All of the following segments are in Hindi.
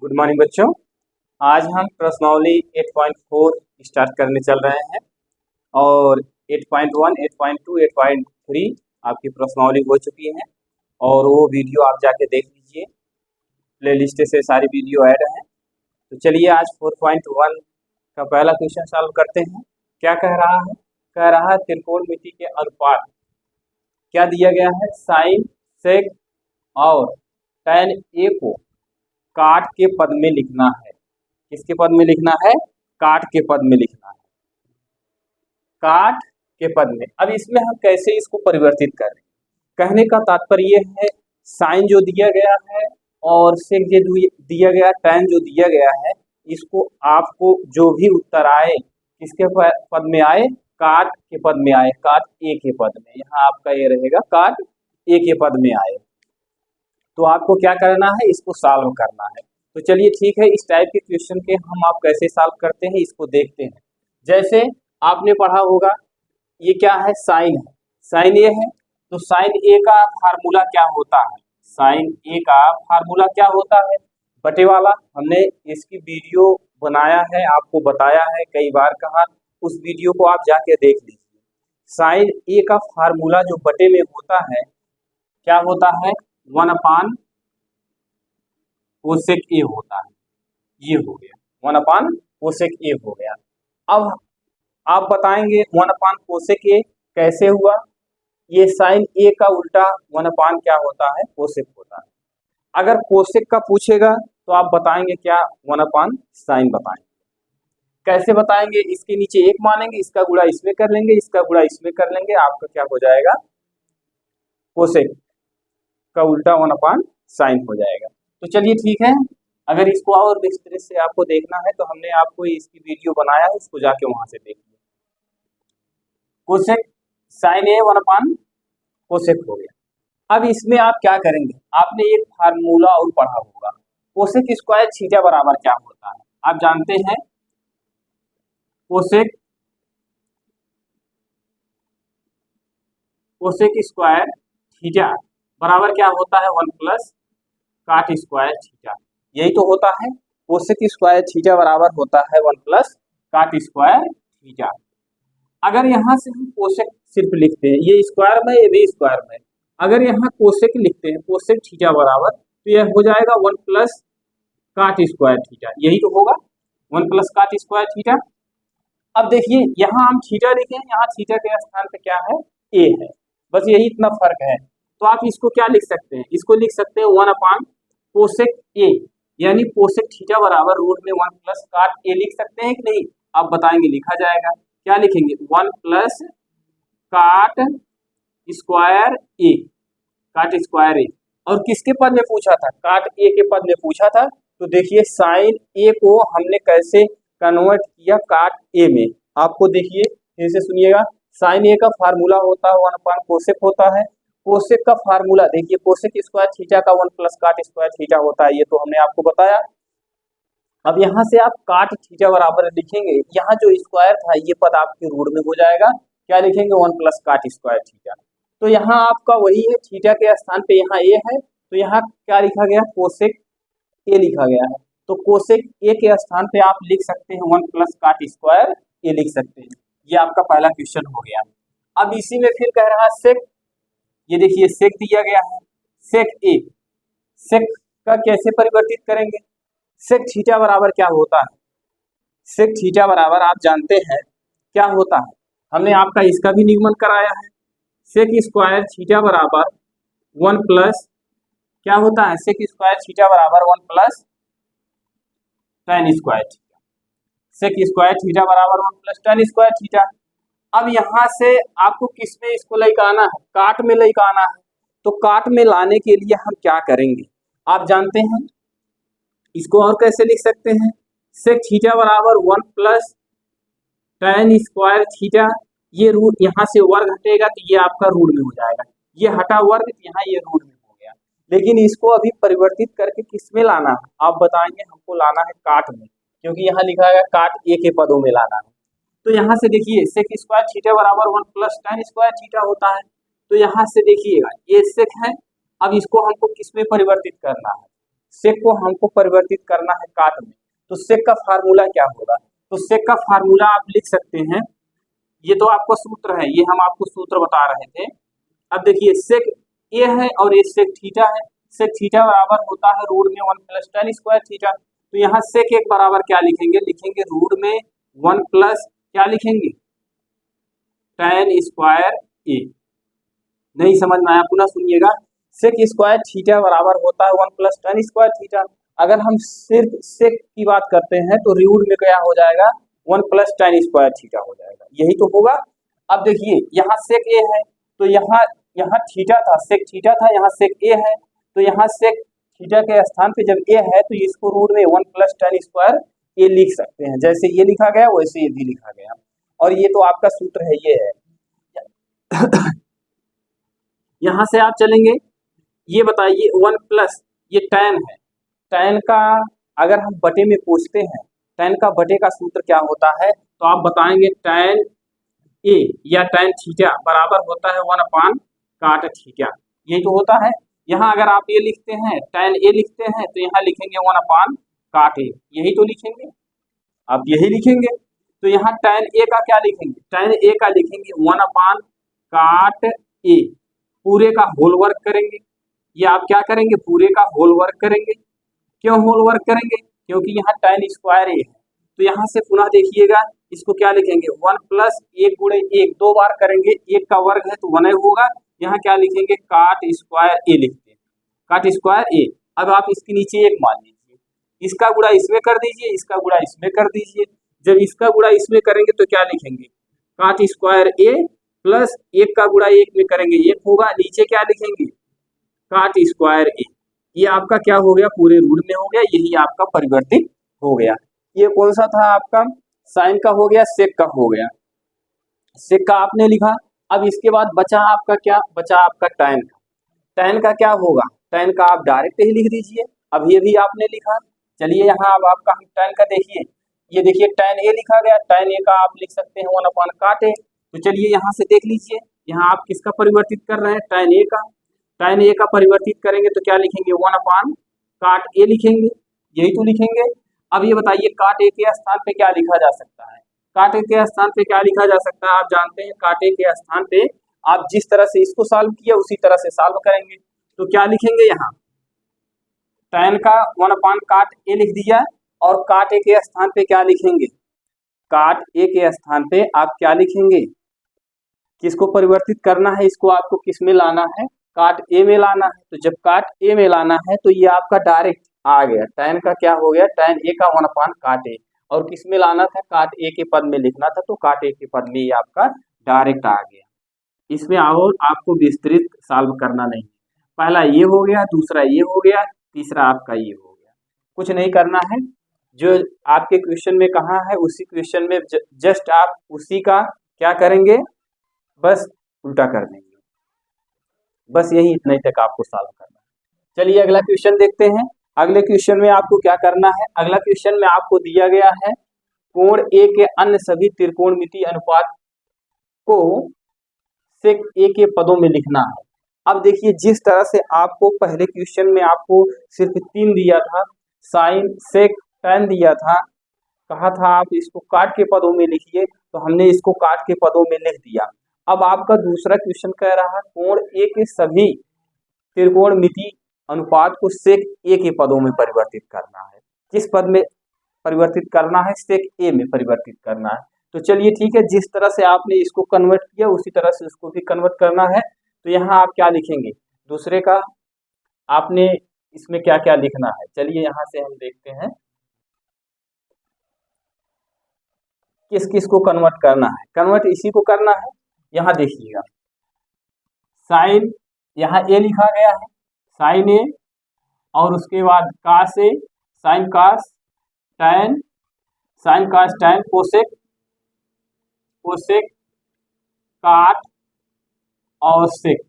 गुड मॉर्निंग बच्चों। आज हम प्रश्नावली 8.4 स्टार्ट करने चल रहे हैं और 8.1, 8.2, 8.3 आपकी प्रश्नावली हो चुकी है और वो वीडियो आप जाके देख लीजिए, प्लेलिस्ट से सारी वीडियो ऐड है। तो चलिए आज 4.1 का पहला क्वेश्चन सॉल्व करते हैं। क्या कह रहा है? कह रहा है त्रिकोणमिति के अनुपात क्या दिया गया है, साइन, सेक और tan ए को काट के पद में लिखना है। किसके पद में लिखना है? काट के पद में लिखना है, काट के पद में। अब इसमें हम कैसे इसको परिवर्तित करें? कहने का तात्पर्य है साइन जो दिया गया है और सेक जो दिया गया, tan जो दिया गया है, इसको आपको जो भी उत्तर आए किसके पद में आए? काट के पद में आए, काट ए के पद में। यहाँ आपका ये रहेगा काट ए के पद में आए। तो आपको क्या करना है? इसको सॉल्व करना है। तो चलिए ठीक है, इस टाइप के क्वेश्चन के हम आप कैसे सॉल्व करते हैं इसको देखते हैं। जैसे आपने पढ़ा होगा, ये क्या है? साइन है, साइन ए है। तो साइन ए का फार्मूला क्या होता है? साइन ए का फार्मूला क्या होता है? बटे वाला। हमने इसकी वीडियो बनाया है, आपको बताया है कई बार, कहा उस वीडियो को आप जाके देख लीजिए। साइन ए का फार्मूला जो बटे में होता है, क्या होता है? 1/कोसेक ए होता है। ये हो गया 1/कोसेक ए हो गया। अब आप बताएंगे 1/कोसेक ए कैसे हुआ? ये साइन ए का उल्टा 1/, क्या होता है? कोसेक होता है। अगर कोसेक का पूछेगा तो आप बताएंगे क्या? 1/साइन बताएंगे। कैसे बताएंगे? इसके नीचे एक मानेंगे, इसका गुणा इसमें कर लेंगे, इसका गुणा इसमें कर लेंगे, आपका क्या हो जाएगा? कोसेक का उल्टा 1/साइन हो जाएगा। तो चलिए ठीक है, अगर इसको और विस्तार से आपको देखना है तो हमने आपको इसकी वीडियो बनाया है, उसको जाके वहां से देखिए। कोसेक साइन ए 1/कोसेक हो गया। अब इसमें आप क्या करेंगे? आपने एक फार्मूला और पढ़ा होगा, कोसेक स्क्वायर थीटा बराबर क्या होता है? आप जानते हैं कोसेक स्क्वायर थीटा बराबर क्या होता है? 1 + काट स्क्वायर थीटा। यही तो होता है, कोसेक स्क्वायर थीटा बराबर होता है 1 + काट स्क्वायर थीटा। अगर यहाँ से हम कोसेक सिर्फ लिखते हैं, ये स्क्वायर में, ये भी स्क्वायर में, अगर यहाँ कोसेक लिखते हैं, कोसेक थीटा बराबर, तो यह हो जाएगा 1 + काट स्क्वायर थीटा। यही तो होगा 1 + काट स्क्वायर थीटा। अब देखिए यहाँ हम थीटा लिखे हैं, यहाँ थीटा के स्थान पे क्या है? ए है, बस यही इतना फर्क है। तो आप इसको क्या लिख सकते हैं? इसको लिख सकते हैं 1/कोसेक ए, यानी कोसेक थीटा बराबर रूट में 1 + काट ए लिख सकते हैं कि नहीं? आप बताएंगे, लिखा जाएगा। क्या लिखेंगे? 1 + काट स्क्वायर ए, काट स्क्वायर ए। और किसके पद में पूछा था? काट ए के पद में पूछा था। तो देखिए साइन ए को हमने कैसे कन्वर्ट किया काट ए में, आपको देखिए फिर से सुनिएगा। साइन ए का फार्मूला होता है 1/कोसेक होता है। कोसेक का फार्मूला देखिए, कोसेक स्क्वायर थीटा का 1 + काट स्क्वायर थीटा होता है, ये तो हमने आपको बताया। अब यहाँ से आप काट थीटा बराबर लिखेंगे, यहाँ जो स्क्वायर था ये पद आपके रूट में हो जाएगा। क्या लिखेंगे? 1 + काट स्क्वायर थीटा। तो यहाँ आपका वही है, थीटा के स्थान पे यहाँ ए है, तो यहाँ क्या लिखा गया? कोसेक ए लिखा गया है। तो कोसेक ए के स्थान पे आप लिख सकते हैं 1 + काट स्क्वायर ए लिख सकते हैं। ये आपका पहला क्वेश्चन हो गया। अब इसी में फिर कह रहा है सेक। ये देखिए सेक दिया गया है, सेक ए। सेक का कैसे परिवर्तित करेंगे? सेक थीटा बराबर क्या होता है? सेक थीटा बराबर आप जानते हैं क्या होता है, हमने आपका इसका भी निगमन कराया है। सेक स्क्वायर थीटा बराबर 1 + क्या होता है? सेक स्क्वायर थीटा बराबर 1 + tan square theta. Sec square theta बराबर 1 + tan स्क्वायर थीटा। अब यहाँ से आपको किस में इसको लेकर आना है? काट में लेकर आना है। तो काट में लाने के लिए हम क्या करेंगे? आप जानते हैं, इसको और कैसे लिख सकते हैं? सेक थीटा बराबर 1 + tan स्क्वायर थीटा। ये रूट यहाँ से वर्ग हटेगा तो ये आपका रूट में हो जाएगा, ये हटा वर्ग, यहाँ ये रूट में हो गया। लेकिन इसको अभी परिवर्तित करके किस में लाना है? आप बताएंगे हमको लाना है काट में, क्योंकि यहाँ लिखा है काट ए के पदों में लाना है। तो यहाँ से देखिए सेक स्क्वायर थीटा बराबर 1 + tan स्क्वायर थीटा होता है। तो यहाँ से देखिएगा ये सेक है, अब इसको हमको किस में परिवर्तित करना है? सेक को हमको परिवर्तित करना है काट में, तो सेक का फार्मूला क्या होगा? तो सेक का फार्मूला आप लिख सकते हैं, ये तो आपको सूत्र है, ये हम आपको सूत्र बता रहे थे। अब देखिए सेक ए है और ये सेक थीटा है। सेक थीटा बराबर होता है रूट में 1 प्लस tan स्क्वायर थीटा। तो यहाँ सेक एक बराबर क्या लिखेंगे? लिखेंगे रूट में 1 प्लस क्या लिखेंगे? tan स्क्वायर ए। नहीं समझ में आया पुनः सुनिएगा। सेक स्क्वायर थीटा बराबर होता है 1 प्लस tan स्क्वायर थीटा। अगर हम सिर्फ सेक की बात करते हैं तो रूट में क्या हो जाएगा? 1 प्लस tan स्क्वायर थीटा हो जाएगा, यही तो होगा। अब देखिए यहाँ सेक ए है तो यहाँ थीटा था, सेक थीटा था, यहाँ सेक ए है, तो यहाँ सेक थीटा के स्थान पे जब ए है तो इसको रूट में 1 प्लस tan स्क्वायर ए लिख सकते हैं। जैसे ये लिखा गया वैसे ये भी लिखा गया, और ये तो आपका सूत्र है, ये है। यहाँ से आप चलेंगे, ये बताइए 1 प्लस ये tan है, tan का अगर हम बटे में पूछते हैं, tan का बटे का सूत्र क्या होता है? तो आप बताएंगे tan ए या tan थीटा बराबर होता है 1 अपान काट थीटा, यही तो होता है। यहाँ अगर आप ये लिखते हैं tan ए लिखते हैं तो यहाँ लिखेंगे 1 अपान काट ए, यही तो लिखेंगे, आप यही लिखेंगे। तो यहाँ tan ए का क्या लिखेंगे? tan ए का लिखेंगे 1 अपान काट ए, पूरे का होल वर्क करेंगे। ये आप क्या करेंगे? पूरे का होल वर्क करेंगे। क्यों होल वर्क करेंगे? क्योंकि यहाँ tan स्क्वायर ए है। तो यहाँ से पुनः देखिएगा, इसको क्या लिखेंगे? 1 प्लस 1 गुणे 1, 2 बार करेंगे, 1 का वर्ग है तो 1 होगा। यहाँ क्या लिखेंगे? काट स्क्वायर ए लिखते हैं, काट स्क्वायर ए। अब आप इसके नीचे 1 मान लीजिए, इसका गुणा इसमें कर दीजिए, इसका गुणा इसमें कर दीजिए। जब इसका गुणा इसमें करेंगे तो क्या लिखेंगे? काट स्क्वायर ए प्लस 1 का गुणा 1 में करेंगे 1 होगा, नीचे क्या लिखेंगे? काट स्क्वायर ए। ये आपका क्या हो गया? पूरे रूट में हो गया, यही आपका परिवर्तित हो गया। ये कौन सा था आपका? साइन का हो गया, सेक का हो गया, सेक का आपने लिखा। अब इसके बाद बचा आपका क्या? बचा आपका tan का। tan का क्या होगा? tan का आप डायरेक्ट ही लिख दीजिए, अब ये भी आपने लिखा। चलिए यहाँ अब आपका हम tan का देखिए, ये देखिए tan ए लिखा गया, tan ए का आप लिख सकते हैं 1 अपान काट ए। तो चलिए यहाँ से देख लीजिए, यहाँ आप किसका परिवर्तित कर रहे हैं? tan ए का। tan ए का परिवर्तित करेंगे तो क्या लिखेंगे? 1 अपान काट ए लिखेंगे, यही तो लिखेंगे। अब ये बताइए काट ए के स्थान पे क्या लिखा जा सकता है? काट ए के स्थान पे क्या लिखा जा सकता है? आप जानते हैं काट ए के स्थान पे आप जिस तरह से इसको सॉल्व किया उसी तरह से सॉल्व करेंगे। तो क्या लिखेंगे? यहाँ tan का 1 अपान काट ए लिख दिया, और काट ए के स्थान पे क्या लिखेंगे? काट ए के स्थान पे आप क्या लिखेंगे? किसको परिवर्तित करना है? इसको आपको किस में लाना है? काट ए में लाना है। तो जब काट ए में लाना है तो ये आपका डायरेक्ट आ गया, tan का क्या हो गया? tan ए का 1 अपान काट ए, और किस में लाना था? काट ए के पद में लिखना था, तो काट ए के पद में ये आपका डायरेक्ट आ गया। इसमें और आपको विस्तृत सॉल्व करना नहीं, पहला ये हो गया, दूसरा ये हो गया, तीसरा आपका ये हो गया। कुछ नहीं करना है, जो आपके क्वेश्चन में कहाँ है उसी क्वेश्चन में जस्ट आप उसी का क्या करेंगे? बस उल्टा कर देंगे, बस यही इतना ही तक आपको सॉल्व करना है। चलिए अगला क्वेश्चन देखते हैं। अगले क्वेश्चन में आपको क्या करना है? अगला क्वेश्चन में आपको दिया गया है कोण ए के अन्य सभी त्रिकोणमितीय अनुपात को सेक ए के पदों में लिखना है। अब देखिए जिस तरह से आपको पहले क्वेश्चन में आपको सिर्फ 3 दिया था, साइन सेक tan दिया था, कहा था आप इसको काट के पदों में लिखिए, तो हमने इसको काट के पदों में लिख दिया। अब आपका दूसरा क्वेश्चन कह रहा है कोण ए के सभी त्रिकोणमितीय अनुपात को सेक ए के पदों में परिवर्तित करना है। किस पद में परिवर्तित करना है? सेक ए में परिवर्तित करना है। तो चलिए ठीक है, जिस तरह से आपने इसको कन्वर्ट किया उसी तरह से इसको भी कन्वर्ट करना है। तो यहाँ आप क्या लिखेंगे? दूसरे का आपने इसमें क्या क्या लिखना है? चलिए यहाँ से हम देखते हैं किस किस को कन्वर्ट करना है। कन्वर्ट इसी को करना है। यहाँ देखिएगा साइन, यहाँ ए लिखा गया है, साइन ए, और उसके बाद कास ए, साइन कास tan, साइन कास tan, कोसेक कोसेक काट और सेक।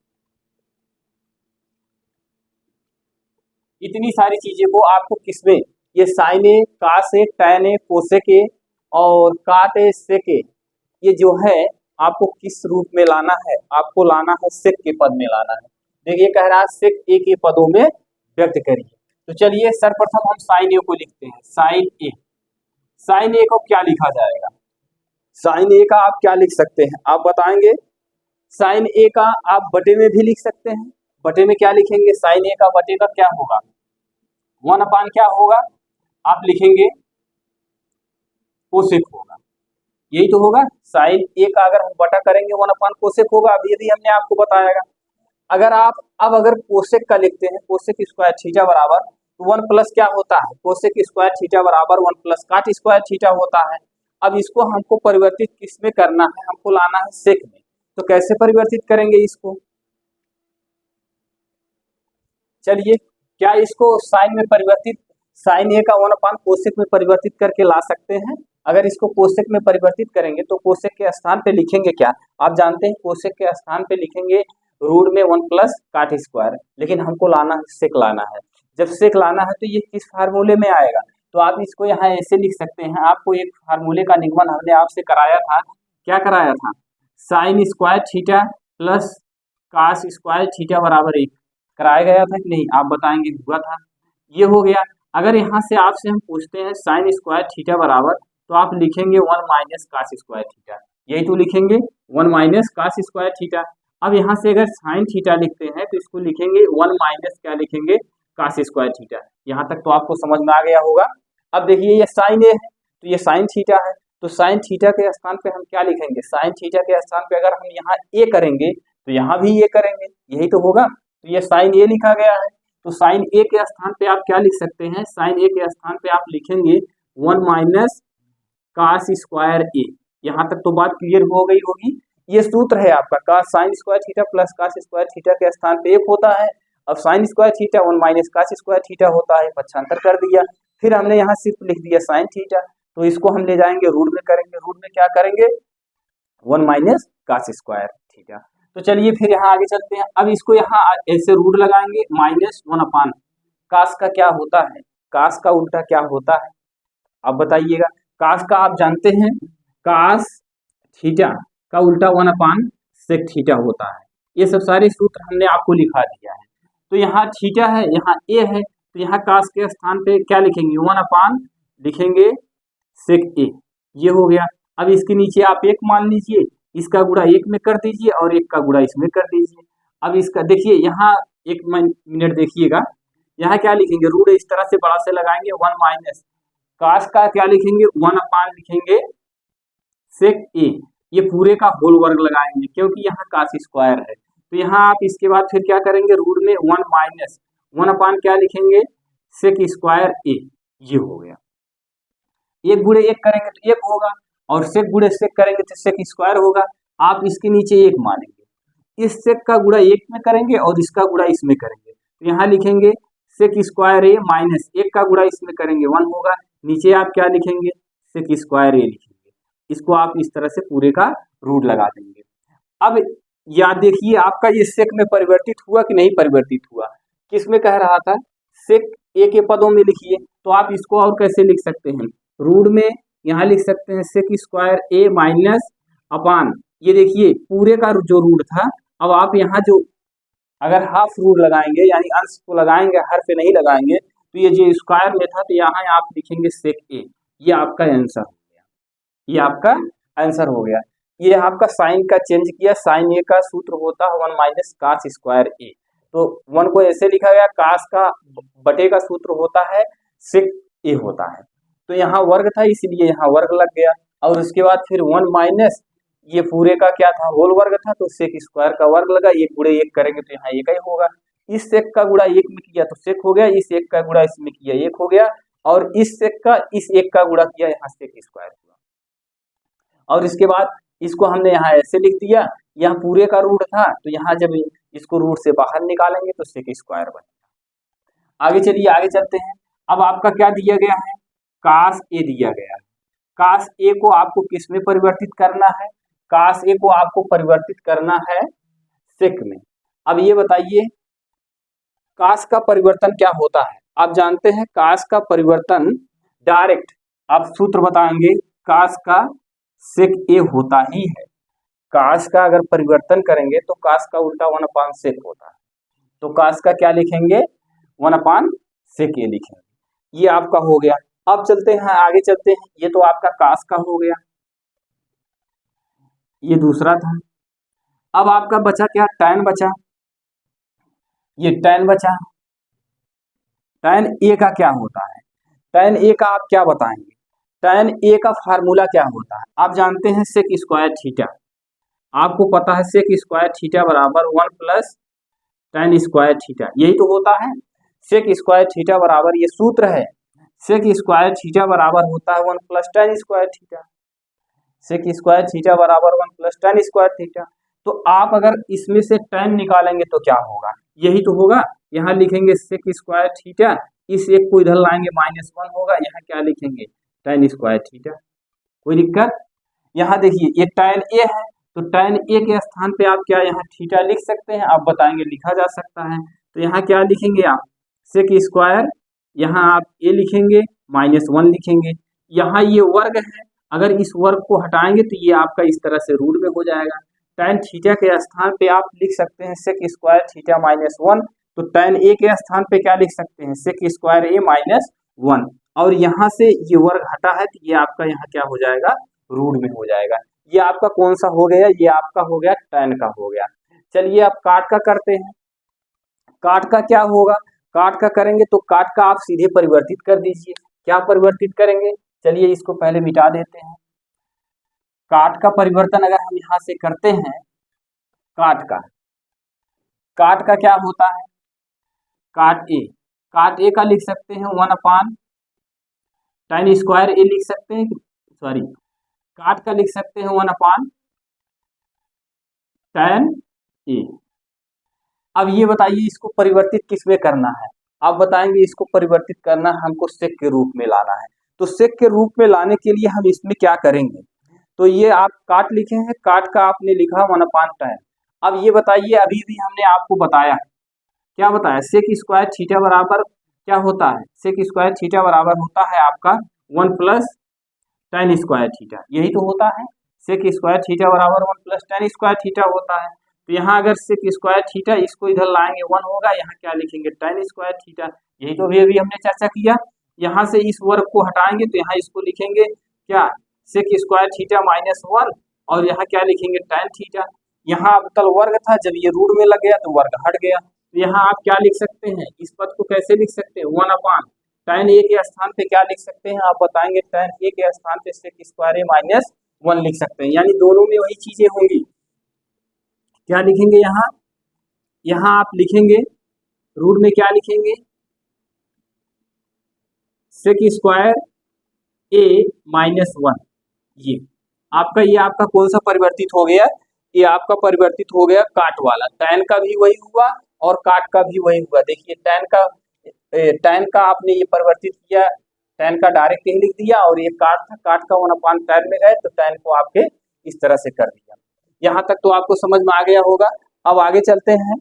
इतनी सारी चीजें को आपको किसमें? ये sine A, cos A, tan A, cosec A और काट ए, सेक ए, ये जो है आपको किस रूप में लाना है? आपको लाना है सेक के पद में लाना है। देखिए कह रहा है सेक ए के पदों में व्यक्त करिए। तो चलिए सर्वप्रथम हम साइन ए को लिखते हैं। साइन ए, साइन ए को क्या लिखा जाएगा? साइन ए का आप क्या लिख सकते हैं, आप बताएंगे? साइन ए का आप बटे में भी लिख सकते हैं। बटे में क्या लिखेंगे? साइन ए का बटे का क्या होगा? 1 क्या होगा? आप लिखेंगे कोसेक होगा, यही तो होगा। साइन ए का अगर हम बटा करेंगे 1 कोसेक होगा। अब ये भी हमने आपको बताया। अगर आप अगर कोसेक का लिखते हैं, कोसेक स्क्वायर थीटा बराबर तो 1 प्लस क्या होता है? कोसेक स्क्वायर थीटा बराबर 1 प्लस काट स्क्वायर थीटा होता है। अब इसको हमको परिवर्तित किस में करना है? हमको लाना है सेक में। तो कैसे परिवर्तित करेंगे इसको? चलिए, क्या इसको साइन में परिवर्तित, साइन ए का 1 कोसेक में परिवर्तित करके ला सकते हैं? अगर इसको कोसेक में परिवर्तित करेंगे तो कोसेक के स्थान पे लिखेंगे क्या? आप जानते हैं कोसेक के स्थान पे लिखेंगे रूट में 1 प्लस काट स्क्वायर, लेकिन हमको लाना है सेक लाना है। जब सेक लाना है तो ये किस फार्मूले में आएगा? तो आप इसको यहाँ ऐसे लिख सकते हैं। आपको एक फार्मूले का निगमन हमने आपसे कराया था। क्या कराया था? Sine square theta plus cos square theta बराबर 1 कराया गया था कि नहीं? आप बताएंगे हुआ था। ये हो गया। अगर यहाँ से आपसे हम पूछते हैं साइन स्क्वायर थीटा बराबर, तो आप लिखेंगे 1 माइनस कास स्क्वायर थीटा, यही तो लिखेंगे 1 माइनस कास स्क्वायर थीटा। अब यहाँ से अगर साइन थीटा लिखते हैं तो इसको लिखेंगे 1 माइनस क्या लिखेंगे? Cos square theta. यहाँ तक तो आपको समझ में आ गया होगा। अब देखिए ये साइन ए है तो ये साइन थीटा है, तो साइन थीटा के स्थान पे हम क्या लिखेंगे? साइन थीटा के स्थान पे अगर हम यहाँ ए करेंगे तो यहाँ भी ए करेंगे, यही तो होगा। तो ये साइन ए लिखा गया है। तो साइन ए के स्थान पे आप क्या लिख सकते हैं? साइन ए के स्थान पे आप लिखेंगे 1 माइनस कास स्क्वायर ए। यहाँ तक तो बात क्लियर हो गई होगी। ये सूत्र है आपका, cos sine square theta plus cos square theta के स्थान पे 1 होता है। अब sine square theta 1 minus cos square theta होता है, पक्षांतर कर दिया। फिर हमने यहाँ सिर्फ लिख दिया साइन थीटा, तो इसको हम ले जाएंगे रूट में करेंगे। रूट में क्या करेंगे? 1 माइनस कास स्क्वायर थीटा। तो चलिए फिर यहाँ आगे चलते हैं। अब इसको यहाँ ऐसे रूट लगाएंगे माइनस 1 कास का क्या होता है? कास का उल्टा क्या होता है? आप बताइएगा। कास का आप जानते हैं, कास थीटा का उल्टा 1 सेक थीटा होता है। ये सब सारे सूत्र हमने आपको लिखा दिया है। तो यहाँ थीटा है, यहाँ ए है, तो यहाँ कास के स्थान पे क्या लिखेंगे? 1 लिखेंगे सेक ए, ये हो गया। अब इसके नीचे आप 1 मान लीजिए, इसका गुणा 1 में कर दीजिए और 1 का गुणा इसमें कर दीजिए। अब इसका देखिए यहाँ 1 मिनट देखिएगा, यहाँ क्या लिखेंगे? रूट इस तरह से बड़ा से लगाएंगे 1 माइनस कास का क्या लिखेंगे? 1 लिखेंगे सेक ए, ये पूरे का होल वर्ग लगाएंगे क्योंकि यहाँ कास स्क्वायर है। तो यहाँ आप इसके बाद फिर क्या करेंगे? रूट में 1 माइनस 1 क्या लिखेंगे? सेक स्क्वायर ए, ये हो गया। 1 गुणे 1 करेंगे तो 1 होगा और सेक गुणे सेक करेंगे तो सेक स्क्वायर होगा। आप इसके नीचे 1 मानेंगे, इस सेक का गुणा 1 में करेंगे और इसका गुणा इसमें करेंगे, तो यहाँ लिखेंगे सेक स्क्वायर ए माइनस 1 का गुणा इसमें करेंगे 1 होगा। नीचे आप क्या लिखेंगे? सेक स्क्वायर ए लिखेंगे। इसको आप इस तरह से पूरे का रूट लगा देंगे। अब याद देखिए आपका ये सेक में परिवर्तित हुआ कि नहीं परिवर्तित हुआ? किस में कह रहा था? सेक ए के पदों में लिखिए। तो आप इसको और कैसे लिख सकते हैं? रूट में यहाँ लिख सकते हैं सेक स्क्वायर ए माइनस अपान, ये देखिए पूरे का जो रूट था। अब आप यहाँ जो अगर हाफ रूट लगाएंगे यानी अंश को लगाएंगे, हर पे नहीं लगाएंगे, तो ये जो स्क्वायर में था तो यहाँ आप लिखेंगे सेक ए। ये आपका आंसर हो गया, ये आपका आंसर हो गया। ये आपका साइन का चेंज किया। साइन ए का सूत्र होता है 1 माइनस कास स्क्वायर ए, तो 1 को ऐसे लिखा गया। कास का बटे का सूत्र होता है सेक ए होता है। तो यहाँ वर्ग था इसलिए यहाँ वर्ग लग गया, और उसके बाद फिर 1 माइनस ये पूरे का क्या था? होल वर्ग था, तो सेक स्क्वायर का वर्ग लगा। 1 गुणे 1 करेंगे तो यहाँ 1 ही होगा। इस सेक का गुणा 1 में किया तो सेक हो गया, इस 1 का गुणा इसमें किया 1 हो गया, और इस सेक का इस 1 का गुणा किया, यहाँ सेक स्क्वायर हुआ। और इसके बाद इसको हमने यहाँ ऐसे लिख दिया, यहाँ पूरे का रूट था तो यहाँ जब इसको रूट से बाहर निकालेंगे तो सेक स्क्वायर बनेगा। आगे चलिए, आगे चलते हैं। अब आपका क्या दिया गया है? कास ए दिया गया है। कास ए को आपको किस में परिवर्तित करना है? कास ए को आपको परिवर्तित करना है सेक में। अब ये बताइए कास का परिवर्तन क्या होता है? आप जानते हैं कास का परिवर्तन डायरेक्ट आप सूत्र बताएंगे, कास का सेक ए होता ही है। कास का अगर परिवर्तन करेंगे तो कास का उल्टा 1 सेक होता है। तो कास का क्या लिखेंगे? 1 सेक ए लिखेंगे। ये आपका हो गया। अब चलते हैं आगे, चलते हैं। ये तो आपका कास का हो गया, ये दूसरा था। अब आपका बचा क्या, टैन बचा। ये टैन बचा। टैन ए का क्या होता है, टैन ए का आप क्या बताएंगे, टैन ए का फार्मूला क्या होता है। आप जानते हैं सेक स्क्वायर थीटा, आपको पता है सेक स्क्वायर थीटा बराबर 1 प्लस टैन स्क्वायर थीटा, यही तो होता है। सेक स्क्वायर थीटा बराबर, ये सूत्र है, सेक स्क्वायर थीटा बराबर होता है 1 plus tan square theta. Sec square theta बराबर 1 प्लस टैन स्क्वायर थीटा। तो आप अगर इसमें से टैन निकालेंगे तो क्या होगा, यही तो होगा। यहाँ लिखेंगे सेक स्क्वायर थीटा, इस एक को इधर लाएंगे -1 होगा, यहाँ क्या लिखेंगे टैन स्क्वायर थीटा। कोई दिक्कत। यहाँ देखिए ये टैन ए है, तो टैन ए के स्थान पे आप क्या यहाँ थीटा लिख सकते हैं, आप बताएंगे लिखा जा सकता है। तो यहाँ क्या लिखेंगे आप, सेक स्क्वायर, यहाँ आप ए लिखेंगे, -1 लिखेंगे। यहाँ ये वर्ग है, अगर इस वर्ग को हटाएंगे तो ये आपका इस तरह से रूट में हो जाएगा। टैन थीटा के स्थान पे आप लिख सकते हैं सेक स्क्वायर थीटा -1, तो टैन ए के स्थान पे क्या लिख सकते हैं, सेक स्क्वायर ए -1। और यहाँ से ये वर्ग हटा है तो ये आपका यहाँ क्या हो जाएगा, रूट में हो जाएगा। ये आपका कौन सा हो गया, ये आपका हो गया टैन का हो गया। चलिए अब काट का करते हैं। काट का क्या होगा, काट का करेंगे तो काट का आप सीधे परिवर्तित कर दीजिए। क्या परिवर्तित करेंगे, चलिए इसको पहले मिटा देते हैं। काट का परिवर्तन अगर हम यहाँ से करते हैं, काट का क्या होता है, काट ए का लिख सकते हैं 1 अपान टैन स्क्वायर ए लिख सकते हैं, सॉरी काट का लिख सकते हैं 1 अपान टैन ए। अब ये बताइए इसको परिवर्तित किस में करना है, आप बताएंगे इसको परिवर्तित करना है हमको सेक के रूप में लाना है। तो सेक के रूप में लाने के लिए हम इसमें क्या करेंगे, तो ये आप काट लिखे हैं, काट का आपने लिखा 1 अपान टैन। अब ये बताइए, अभी भी हमने आपको बताया, क्या बताया, सेक स्क्वायर थीटा बराबर क्या होता है, सेक स्क्वायर थीटा बराबर होता है आपका 1 प्लस टैन स्क्वायर थीटा, यही तो होता है। सेक स्क्वायर थीटा बराबर 1 प्लस टैन स्क्वायर थीटा होता है। तो यहाँ अगर सेक स्क्वायर थीटा, इसको इधर लाएंगे 1 होगा, यहाँ क्या लिखेंगे टैन स्क्वायर थीटा, यही तो अभी हमने चर्चा किया। यहाँ से इस वर्ग को हटाएंगे तो यहाँ इसको लिखेंगे क्या, सेक स्क्वायर थीटा -1, और यहाँ क्या लिखेंगे टैन थीटा। यहाँ अब तल वर्ग था, जब ये रूट में लग गया तो वर्ग हट गया। तो यहाँ आप क्या लिख सकते हैं, इस पद को कैसे लिख सकते हैं, 1 अपान टैन ए के स्थान पे क्या लिख सकते हैं, आप बताएंगे टैन ए के स्थान पे सेक स्क्वायर ए -1 लिख सकते हैं, यानी दोनों में वही चीजें होंगी। क्या लिखेंगे यहाँ आप लिखेंगे रूट में क्या लिखेंगे, सेक स्क्वायर ए -1। ये आपका कौन सा परिवर्तित हो गया, ये आपका परिवर्तित हो गया काट वाला। टैन का भी वही हुआ और काट का भी वही हुआ। देखिए टैन का आपने ये परिवर्तित किया, टैन का डायरेक्ट ही लिख दिया, और ये काट था, काट का 1 अपान टैन में गए तो टैन को आपके इस तरह से कर दिया। यहाँ तक तो आपको समझ में आ गया होगा। अब आगे चलते हैं,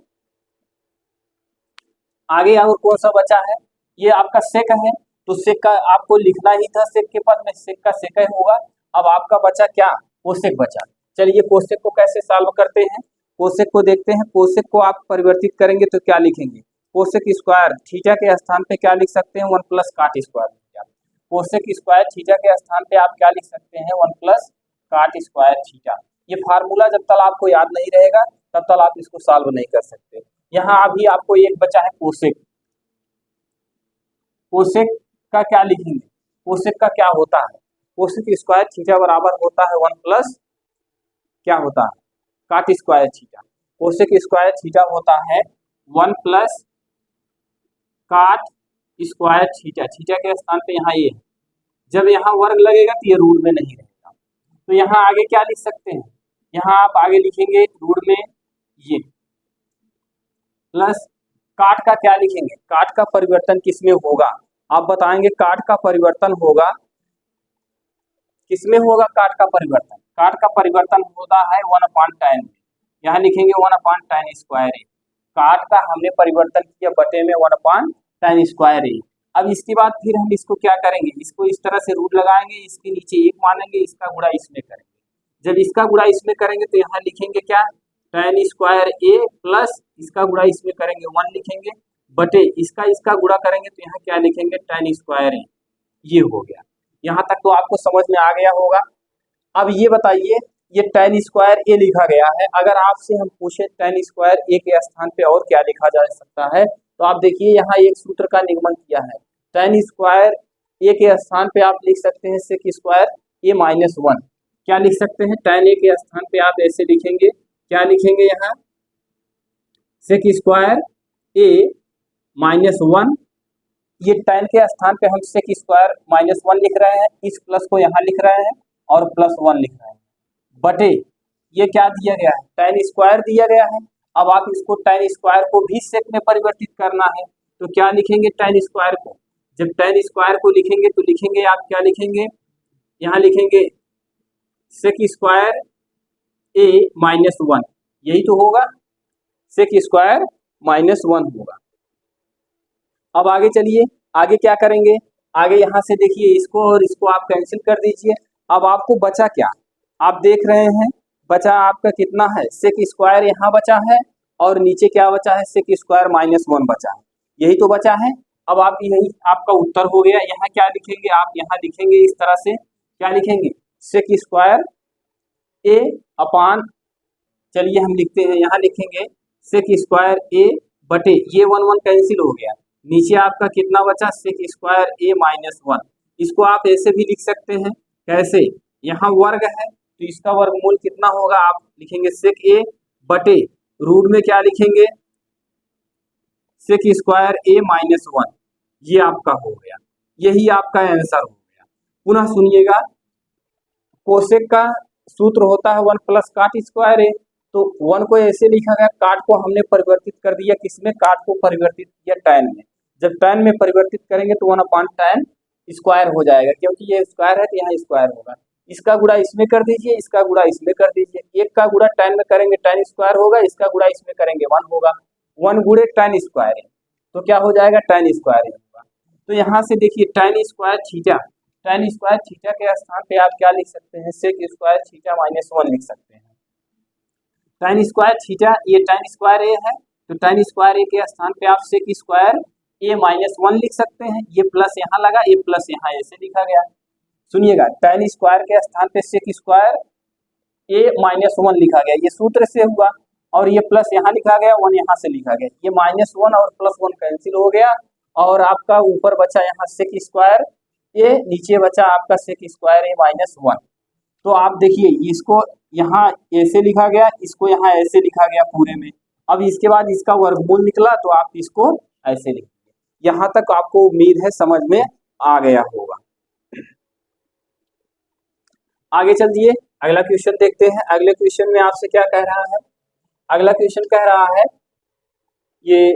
आगे और कौन सा बचा है, ये आपका सेक है, तो सेक का आपको लिखना ही था, सेक के पद में सेक का सेक ही होगा। अब आपका बचा क्या, कोसेक बचा। चलिए कोसेक को कैसे सॉल्व करते हैं, कोसेक को देखते हैं। कोसेक को आप परिवर्तित करेंगे तो क्या लिखेंगे, कोसेक स्क्वायर थीटा के स्थान पे क्या लिख सकते हैं, 1 प्लस काट square theta. Cosec square theta के स्थान पे आप क्या लिख सकते हैं, 1 प्लस काट स्क्वायर थीटा। ये फार्मूला जब तक आपको याद नहीं रहेगा तब तक आप इसको सॉल्व नहीं कर सकते। यहाँ अभी आपको एक बचा है कोसेक, कोसेक का क्या लिखेंगे, कोसेक का क्या होता है, कोसेक स्क्वायर थीटा बराबर होता है 1 प्लस क्या होता है, काट square theta. Cosec square theta होता है 1 प्लस काट स्क्वायर थीटा। थीटा के स्थान पे यहाँ ये, जब यहाँ वर्ग लगेगा तो ये रूट में नहीं रहेगा। तो यहाँ आगे क्या लिख सकते हैं, यहाँ आप आगे लिखेंगे रूट में ये प्लस काट का क्या लिखेंगे, काट का परिवर्तन किसमें होगा, आप बताएंगे काट का परिवर्तन होगा किसमें होगा, काट का परिवर्तन, काट का परिवर्तन होता है 1 अपान टैन में। यहाँ लिखेंगे 1 अपान टैन स्क्वायर ए। काट का हमने परिवर्तन किया बटे में 1 अपान टैन स्क्वायर ए। अब इसके बाद फिर हम इसको क्या करेंगे, इसको इस तरह से रूट लगाएंगे, इसके नीचे 1 मानेंगे, इसका गुणा इसमें करेंगे। जब इसका गुणा इसमें करेंगे तो यहाँ लिखेंगे क्या, टैन स्क्वायर ए प्लस इसका गुणा इसमें करेंगे 1 लिखेंगे, बटे इसका इसका गुणा करेंगे तो यहाँ क्या लिखेंगे, tan स्क्वायर ए। ये हो गया, यहाँ तक तो आपको समझ में आ गया होगा। अब ये बताइए, ये tan स्क्वायर ए लिखा गया है, अगर आपसे हम पूछे tan स्क्वायर ए के स्थान पे और क्या लिखा जा सकता है, तो आप देखिए यहाँ एक सूत्र का निगमन किया है। tan स्क्वायर ए के स्थान पे आप लिख सकते हैं sec स्क्वायर ए माइनस 1। क्या लिख सकते हैं, tan ए के स्थान पे आप ऐसे लिखेंगे, क्या लिखेंगे यहाँ, sec स्क्वायर ए माइनस 1। ये tan के स्थान पे हम sec स्क्वायर माइनस 1 लिख रहे हैं, इस प्लस को यहाँ लिख रहे हैं और प्लस 1 लिख रहे हैं, बटे ये क्या दिया गया है, tan स्क्वायर दिया गया है। अब आप इसको tan स्क्वायर को भी sec में परिवर्तित करना है, तो क्या लिखेंगे tan स्क्वायर को, जब tan स्क्वायर को लिखेंगे तो लिखेंगे आप क्या लिखेंगे, यहाँ लिखेंगे sec स्क्वायर ए माइनस 1, यही तो होगा, sec स्क्वायर माइनस 1 होगा। अब आगे चलिए, आगे क्या करेंगे, आगे यहाँ से देखिए इसको और इसको आप कैंसिल कर दीजिए। अब आपको बचा क्या, आप देख रहे हैं बचा आपका कितना है, sec स्क्वायर यहाँ बचा है और नीचे क्या बचा है, sec स्क्वायर माइनस 1 बचा है, यही तो बचा है। अब आप यही आपका उत्तर हो गया। यहाँ क्या लिखेंगे, आप यहाँ लिखेंगे इस तरह से, क्या लिखेंगे, sec स्क्वायर ए अपान, चलिए हम लिखते हैं, यहाँ लिखेंगे sec स्क्वायर ए बटे ये 1 1 कैंसिल हो गया, नीचे आपका कितना बचा, sec स्क्वायर ए माइनस 1। इसको आप ऐसे भी लिख सकते हैं, कैसे, यहाँ वर्ग है तो इसका वर्गमूल कितना होगा, आप लिखेंगे sec ए बटे रूट में क्या लिखेंगे, sec स्क्वायर ए माइनस 1। ये आपका हो गया, यही आपका आंसर हो गया। पुनः सुनिएगा, कोसेक का सूत्र होता है 1 प्लस काट स्क्वायर ए, तो 1 को ऐसे लिखा गया, काट को हमने परिवर्तित कर दिया किसमें, काट को परिवर्तित किया tan में। जब tan में परिवर्तित करेंगे तो 1 अपान tan स्क्वायर हो जाएगा, क्योंकि ये स्क्वायर है तो यहाँ स्क्वायर होगा। इसका गुणा इसमें कर दीजिए, इसका गुणा इसमें कर दीजिए, एक का गुणा tan में करेंगे tan स्क्वायर होगा, इसका गुणा इसमें करेंगे 1 होगा, 1 गुणे tan स्क्वायर है तो क्या हो जाएगा, tan स्क्वायर होगा। तो यहाँ से देखिए tan square theta, tan square theta के स्थान पे आप क्या लिख सकते हैं, sec स्क्वायर थीटा माइनस 1 लिख सकते हैं। tan स्क्वायर थीटा ये tan स्क्वायर ए है, तो tan स्क्वायर ए के स्थान पे आप sec स्क्वायर ए माइनस 1 लिख सकते हैं। ये प्लस यहाँ लगा, ये प्लस यहाँ ऐसे लिखा गया। सुनिएगा, tan स्क्वायर के स्थान पे sec स्क्वायर ए माइनस 1 लिखा गया, ये सूत्र से हुआ, और ये प्लस यहाँ लिखा गया, 1 यहाँ से लिखा गया, ये माइनस 1 और प्लस 1 कैंसिल हो गया, और आपका ऊपर बचा यहाँ sec स्क्वायर ए, नीचे बचा आपका sec स्क्वायर ए माइनस 1। तो आप देखिए इसको यहाँ ऐसे लिखा गया, इसको यहाँ ऐसे लिखा गया पूरे में। अब इसके बाद इसका वर्गमूल निकला तो आप इसको ऐसे लिखिए। यहाँ तक आपको उम्मीद है समझ में आ गया होगा। आगे चलिए अगला क्वेश्चन देखते हैं। अगले क्वेश्चन में आपसे क्या कह रहा है, अगला क्वेश्चन कह रहा है, ये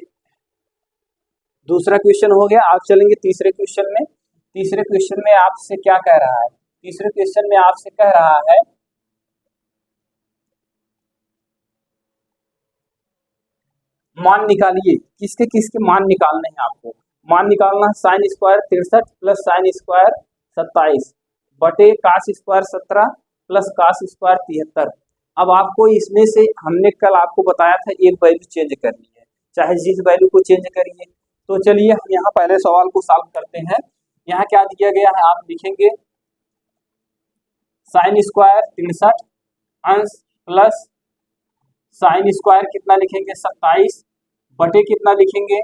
दूसरा क्वेश्चन हो गया। आप चलेंगे तीसरे क्वेश्चन में। तीसरे क्वेश्चन में आपसे क्या कह रहा है, तीसरे क्वेश्चन में आपसे कह रहा है मान निकालिए, किसके किसके मान निकालने हैं आपको। मान निकालना है sine square 63 plus sine square 27 बटे cos square 17 plus cos square 73। अब आपको इसमें से हमने कल आपको बताया था एक वैल्यू चेंज करनी है, चाहे जिस वैल्यू को चेंज करिए। तो चलिए हम यहाँ पहले सवाल को सॉल्व करते हैं। यहाँ क्या दिया गया है, आप लिखेंगे साइन स्क्वायर 63 अंश प्लस साइन स्क्वायर कितना लिखेंगे 27 बटे कितना लिखेंगे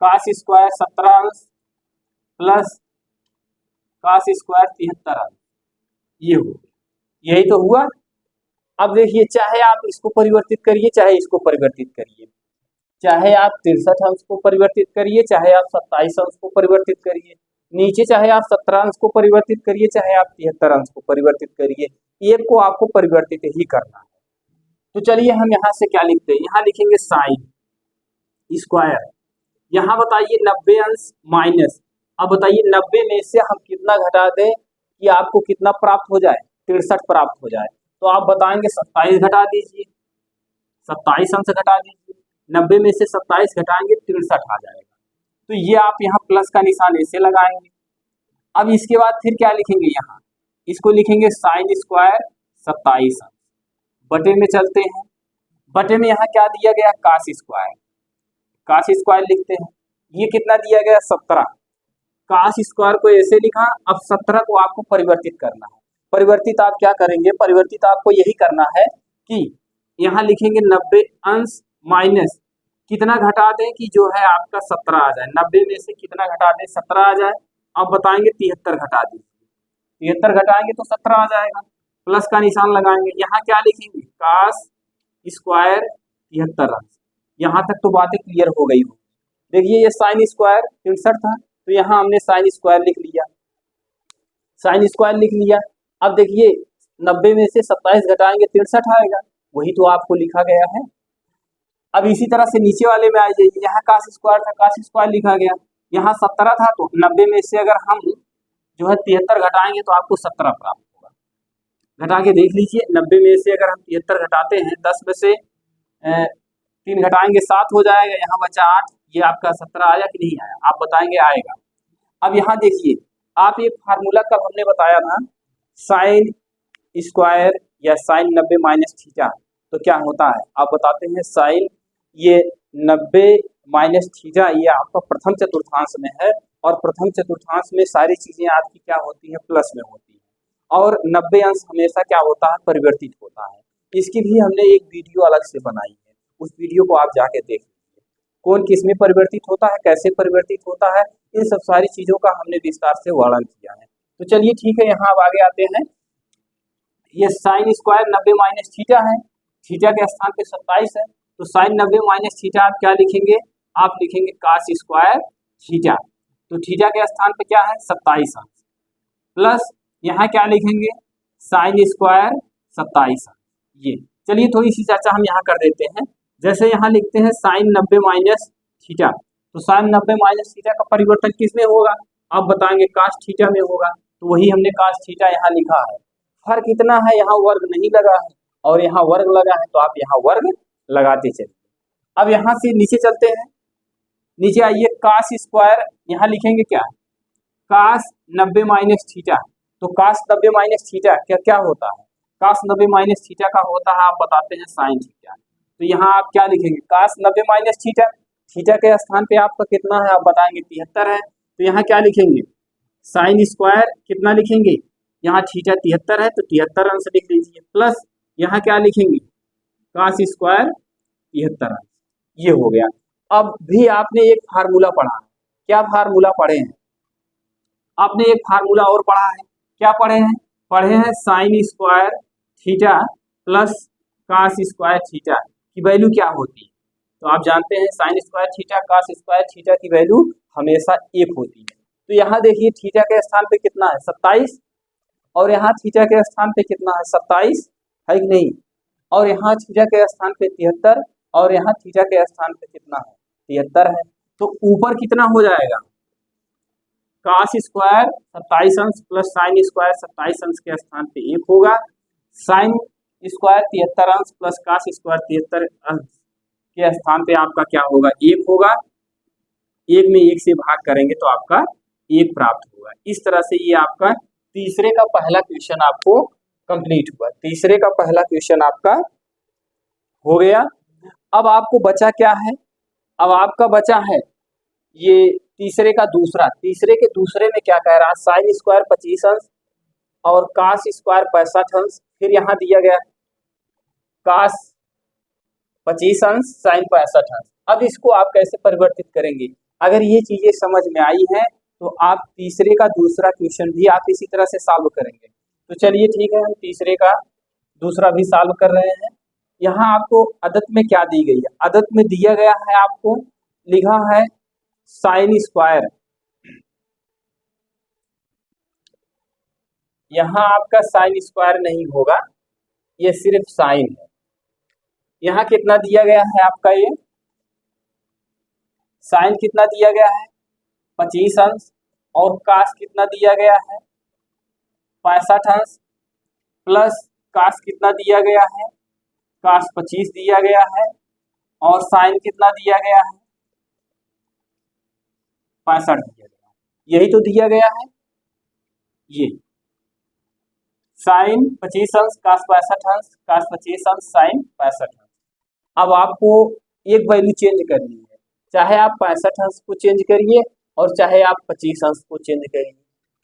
कास स्क्वायर 17 अंश प्लस कास स्क्वायर 73 अंश। ये हो गया, यही तो हुआ। अब देखिए, चाहे आप इसको परिवर्तित करिए चाहे इसको परिवर्तित करिए, चाहे आप 63 अंश को परिवर्तित करिए चाहे आप 27 अंश को परिवर्तित करिए, नीचे चाहे आप 17 अंश को परिवर्तित करिए चाहे आप 73 अंश को परिवर्तित करिए, एक को आपको परिवर्तित ही करना है। तो चलिए हम यहाँ से क्या लिखते हैं, यहाँ लिखेंगे साइन स्क्वायर, यहाँ बताइए 90 अंश माइनस, अब बताइए 90 में से हम कितना घटा दें कि आपको कितना प्राप्त हो जाए, 63 प्राप्त हो जाए। तो आप बताएंगे 27 घटा दीजिए, 27 अंश घटा दीजिए, 90 में से 27 घटाएंगे 63 आ जाएगा। तो ये आप यहाँ प्लस का निशान ऐसे लगाएंगे। अब इसके बाद फिर क्या लिखेंगे, यहाँ इसको लिखेंगे साइन स्क्वायर 27 अंश बटे में चलते हैं, बटे में यहाँ क्या दिया गया कास स्क्वायर, काश स्क्वायर लिखते हैं। ये कितना दिया गया 17, काश स्क्वायर को ऐसे लिखा। अब 17 को आपको परिवर्तित करना है। परिवर्तित आप क्या करेंगे, परिवर्तित आपको यही करना है कि यहाँ लिखेंगे 90 अंश माइनस कितना घटा दें कि जो है आपका 17 आ जाए। 90 में से कितना घटा दें, 17 आ जाए। अब बताएंगे 73 घटा दीजिए, 73 घटाएंगे तो 17 आ जाएगा। प्लस का निशान लगाएंगे, यहाँ क्या लिखेंगे, काश स्क्वायर 73 अंश। यहाँ तक तो बातें क्लियर हो गई हो। देखिए ये साइन स्क्वायर 63 था, तो यहाँ हमने साइन स्क्वायर लिख लिया, साइन स्क्वायर लिख लिया। अब देखिए 90 में से 27 घटाएंगे 63 आएगा, वही तो आपको लिखा गया है। अब इसी तरह से नीचे वाले में आ जाइए, यहाँ काश स्क्वायर था, काश स्क्वायर लिखा गया। यहाँ 17 था, तो 90 में से अगर हम जो है 73 घटाएंगे तो आपको 17 प्राप्त होगा। घटा के देख लीजिए, 90 में से अगर हम 73 घटाते हैं, 10 में से 3 घटाएंगे 7 हो जाएगा, यहाँ बचा 8। ये आपका 17 आया कि नहीं आया, आप बताएंगे आएगा। अब यहाँ देखिए, आप एक फार्मूला कब हमने बताया था, साइन स्क्वायर या साइन 90 माइनस थीटा, तो क्या होता है आप बताते हैं। साइन ये 90 माइनस थीटा ये आपका प्रथम चतुर्थांश में है, और प्रथम चतुर्थांश में सारी चीजें आपकी क्या होती है, प्लस में होती है। और 90 अंश हमेशा क्या होता है, परिवर्तित होता है। इसकी भी हमने एक वीडियो अलग से बनाई है, उस वीडियो को आप जाके देख लीजिए, कौन किस में परिवर्तित होता है, कैसे परिवर्तित होता है, इन सब सारी चीजों का हमने विस्तार से वर्णन किया है। तो चलिए ठीक है, यहाँ अब आगे आते हैं। ये साइन स्क्वायर 90 माइनस थीटा है, थीटा के स्थान पे 27 है, तो साइन 90 माइनस थीटा आप क्या लिखेंगे, आप लिखेंगे काश स्क्वायर थीटा। तो थीटा के स्थान पे क्या है 27 अंश, प्लस यहाँ क्या लिखेंगे, साइन स्क्वायर 27 अंश। ये चलिए थोड़ी सी चर्चा हम यहाँ कर देते हैं। जैसे यहाँ लिखते हैं साइन 90 माइनस थीटा, तो साइन 90 माइनस थीटा का परिवर्तन किस में होगा, आप बताएंगे काश थीटा में होगा, तो वही हमने काश थीटा यहाँ लिखा है। फर्क इतना है, यहाँ वर्ग नहीं लगा है और यहाँ वर्ग लगा है, तो आप यहाँ वर्ग लगाते चलिए। अब यहाँ से नीचे चलते हैं, नीचे आइए, काश स्क्वायर यहाँ लिखेंगे क्या, काश 90 माइनस थीटा। तो काश 90 माइनस थीटा क्या क्या होता है, काश 90 माइनस थीटा का होता है, आप बताते हैं साइन थीटा। तो यहाँ आप क्या लिखेंगे, काश 90 माइनस थीटा, थीटा के स्थान पे आपका कितना है, आप बताएंगे 73 है, तो यहाँ क्या लिखेंगे, साइन स्क्वायर कितना लिखेंगे, यहाँ थीटा 73 है, तो 73 अंश लिख लीजिए, प्लस यहाँ क्या लिखेंगे, काश स्क्वायर 73 अंश। ये हो गया। अब भी आपने एक फार्मूला पढ़ा, क्या फार्मूला पढ़े हैं, आपने एक फार्मूला और पढ़ा है, क्या पढ़े हैं, पढ़े हैं साइन स्क्वायर थीटा प्लस काश स्क्वायर थीटा की वैल्यू क्या होती है। तो आप जानते हैं साइन स्क्वायर थीटा काश स्क्वायर थीटा की वैल्यू हमेशा 1 होती है। तो यहाँ देखिए थीटा के स्थान पे कितना है 27, और यहाँ थीटा के स्थान पे कितना है 27 है कि नहीं, और यहाँ थीटा के स्थान पे 73, और यहाँ थीटा के स्थान पे कितना है 73 है। तो ऊपर कितना हो जाएगा, काश स्क्वायर 27 अंश प्लस साइन स्क्वायर 27 अंश के स्थान पे 1 होगा, साइन स्क्वायर 73 अंश प्लस काश स्क्वायर 73 अंश के स्थान पे आपका क्या होगा 1 होगा। 1 में 1 से भाग करेंगे तो आपका 1 प्राप्त होगा। इस तरह से ये आपका तीसरे का पहला क्वेश्चन आपको कंप्लीट हुआ, तीसरे का पहला क्वेश्चन आपका हो गया। अब आपको बचा क्या है, अब आपका बचा है ये तीसरे का दूसरा। तीसरे के दूसरे में क्या कह रहा है, साइन स्क्वायर 25 अंश और काश स्क्वायर 65 अंश, फिर यहाँ दिया गया काश 25 अंश साइन 65 अंश। अब इसको आप कैसे परिवर्तित करेंगे, अगर ये चीजें समझ में आई हैं तो आप तीसरे का दूसरा क्वेश्चन भी आप इसी तरह से सॉल्व करेंगे। तो चलिए ठीक है, हम तीसरे का दूसरा भी सॉल्व कर रहे हैं। यहाँ आपको अदद में क्या दी गई है, अदद में दिया गया है आपको लिखा है साइन स्क्वायर, यहाँ आपका साइन स्क्वायर नहीं होगा, ये सिर्फ साइन है। यहाँ कितना दिया गया है आपका, ये साइन कितना दिया गया है 25 अंश, और काश कितना दिया गया है 65 अंश, प्लस काश कितना दिया गया है, काश 25 दिया गया है, और साइन कितना दिया गया है 65 दिया गया है। यही तो दिया गया है, ये साइन 25 अंश काश 65 अंश, काश 25 अंश साइन 65 अंश। अब आपको एक वैल्यू चेंज करनी है, चाहे आप 65 अंश को चेंज करिए और चाहे आप 25 अंश को चेंज करिए,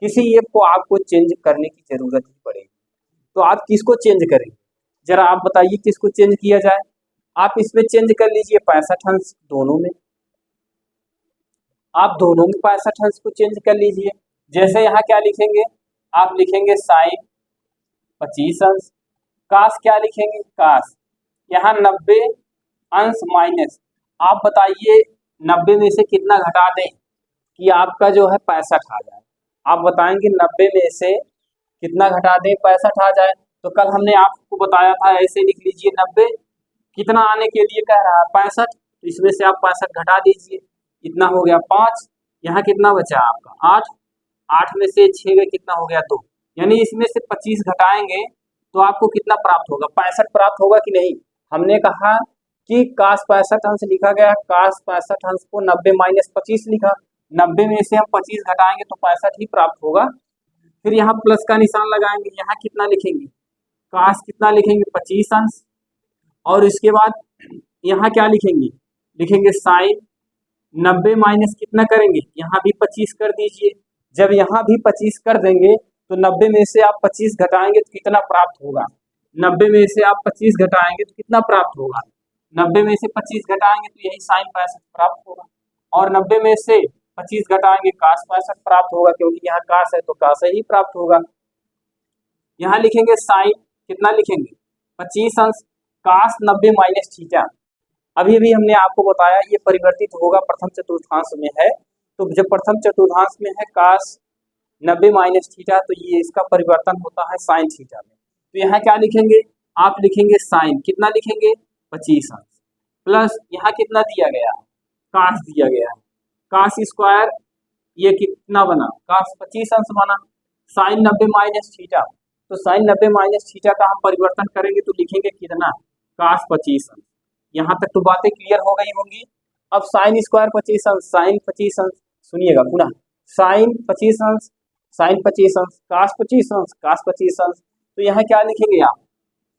किसी एक को आपको चेंज करने की जरूरत ही पड़ेगी। तो आप किसको चेंज करेंगे, जरा आप बताइए किसको चेंज किया जाए। आप इसमें चेंज कर लीजिए 65 अंश दोनों में, आप दोनों में 65 अंश को चेंज कर लीजिए। जैसे यहाँ क्या लिखेंगे, आप लिखेंगे साइन 25 अंश, कास क्या लिखेंगे, कास यहाँ 90 अंश माइनस, आप बताइए 90 में से कितना घटा दें कि आपका जो है 65 आ जाए। आप बताएंगे 90 में से कितना घटा दें 65 आ जाए। तो कल हमने आपको बताया था ऐसे लिख लीजिए 90 कितना आने के लिए कह रहा है 65, तो इसमें से आप 65 घटा दीजिए, इतना हो गया 5, यहाँ कितना बचा आपका 8, 8 में से 6 में कितना हो गया 2, यानी इसमें से 25 घटाएंगे तो आपको कितना प्राप्त होगा, 65 प्राप्त होगा कि नहीं। हमने कहा कि कास 65 अंश लिखा गया, कास 65 अंश को 90 माइनस 25 लिखा, 90 में से हम 25 घटाएंगे तो 65 ही प्राप्त होगा। फिर यहाँ प्लस का निशान लगाएंगे, यहाँ कितना लिखेंगे, कास कितना लिखेंगे 25 अंश, और इसके बाद यहाँ क्या लिखेंगे, लिखेंगे साइन 90 माइनस कितना करेंगे, यहाँ भी 25 कर दीजिए। जब यहाँ भी 25 कर देंगे तो 90 में से आप 25 घटाएंगे तो कितना प्राप्त होगा, 90 में से आप 25 घटाएंगे तो कितना प्राप्त होगा, 90 में से 25 घटाएंगे तो यही साइन 65 प्राप्त होगा, और 90 में से 25 घटाएंगे कास 65 प्राप्त होगा, क्योंकि यहाँ कास है तो कास ही प्राप्त होगा। यहाँ लिखेंगे साइन कितना लिखेंगे 25 अंश कास 90 माइनस थीटा, अभी भी हमने आपको बताया ये परिवर्तित होगा प्रथम चतुर्थांश में है, तो जब प्रथम चतुर्थांश में है कास 90 माइनस थीटा तो ये इसका परिवर्तन होता है साइन थीटा में। तो यहाँ क्या लिखेंगे, आप लिखेंगे साइन कितना लिखेंगे 25 अंश प्लस यहाँ कितना दिया गया है कास दिया गया है, कास स्क्वायर ये कितना बना कास 25 अंश बना, साइन 90 माइनस थीटा, तो साइन 90 माइनस थीटा का हम परिवर्तन करेंगे तो लिखेंगे कितना कास 25 अंश। यहाँ तक तो बातें क्लियर हो गई होंगी। अब साइन स्क्वायर 25 अंश, साइन 25 अंश, सुनिएगा पुनः साइन 25 अंश, साइन 25 अंश, कास 25 अंश, कास 25 अंश, तो यहाँ क्या लिखेंगे आप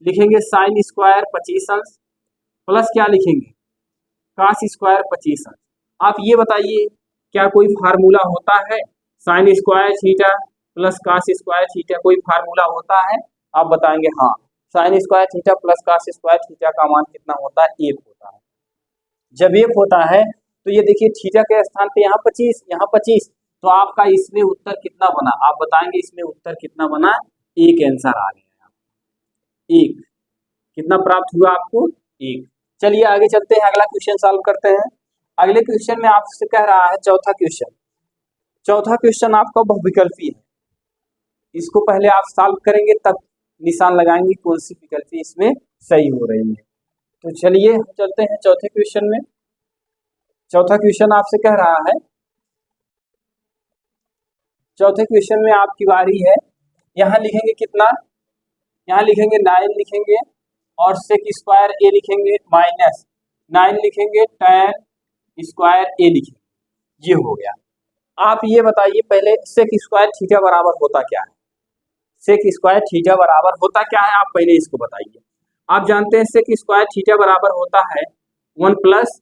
लिखेंगे साइन स्क्वायर 25 अंश प्लस क्या लिखेंगे कास स्क्वायर 25 अंश। आप ये बताइए क्या कोई फार्मूला होता है sine square theta plus cos square theta, कोई फार्मूला होता है, आप बताएंगे हाँ sine square theta plus cos square theta का मान कितना होता है 1 होता है। जब 1 होता है तो ये देखिए थीटा के स्थान पे यहाँ 25 यहाँ 25, तो आपका इसमें उत्तर कितना बना, आप बताएंगे इसमें उत्तर कितना बना, 1 आंसर आ गया, 1 कितना प्राप्त हुआ आपको 1। चलिए आगे चलते हैं, अगला क्वेश्चन सॉल्व करते हैं। अगले क्वेश्चन में आपसे कह रहा है चौथा क्वेश्चन, चौथा क्वेश्चन आपका बहुविकल्पी है, इसको पहले आप सॉल्व करेंगे तब निशान लगाएंगे कौन सी विकल्पी इसमें सही हो रही है। तो चलिए हम चलते हैं चौथे क्वेश्चन में। चौथा क्वेश्चन आपसे कह रहा है, चौथे क्वेश्चन में आपकी बारी है, यहाँ लिखेंगे कितना, यहाँ लिखेंगे 9 लिखेंगे और सेक स्क्वायर ए लिखेंगे माइनस 9 लिखेंगे tan स्क्वायर ए लिखेंगे, ये हो गया। आप ये बताइए पहले सेक स्क्वायर थीटा बराबर होता क्या है, सेक स्क्वायर थीटा बराबर होता क्या है, आप पहले इसको बताइए। आप जानते हैं सेक स्क्वायर थीटा बराबर होता है 1 प्लस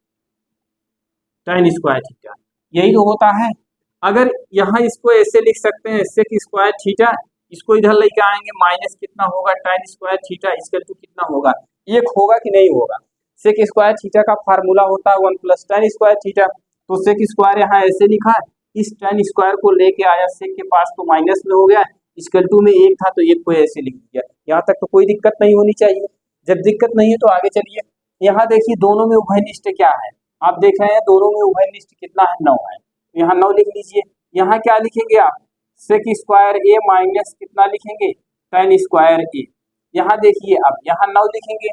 tan स्क्वायर थीटा, यही तो होता है। अगर यहाँ इसको ऐसे लिख सकते हैं सेक स्क्वायर थीटा, इसको इधर लेके आएंगे माइनस कितना होगा tan square theta equal to कितना होगा 1 होगा कि नहीं होगा। सेक स्क्वायर थीटा का फार्मूला होता है 1 प्लस tan स्क्वायर थीटा, तो सेक स्क्वायर यहाँ ऐसे लिखा है, इस tan स्क्वायर को लेके आया सेक के पास तो माइनस में हो गया, इक्वल टू में 1 था तो 1 को ऐसे लिख दिया। यहाँ तक तो कोई दिक्कत नहीं होनी चाहिए। जब दिक्कत नहीं है तो आगे चलिए, यहाँ देखिए दोनों में उभयनिष्ठ क्या है, आप देख रहे हैं दोनों में उभयनिष्ठ कितना है 9 है, तो यहाँ 9 लिख लीजिए। यहाँ क्या लिखेंगे आप सेक स्क्वायर ए माइनस कितना लिखेंगे tan स्क्वायर ए, यहाँ देखिए अब यहाँ 9 लिखेंगे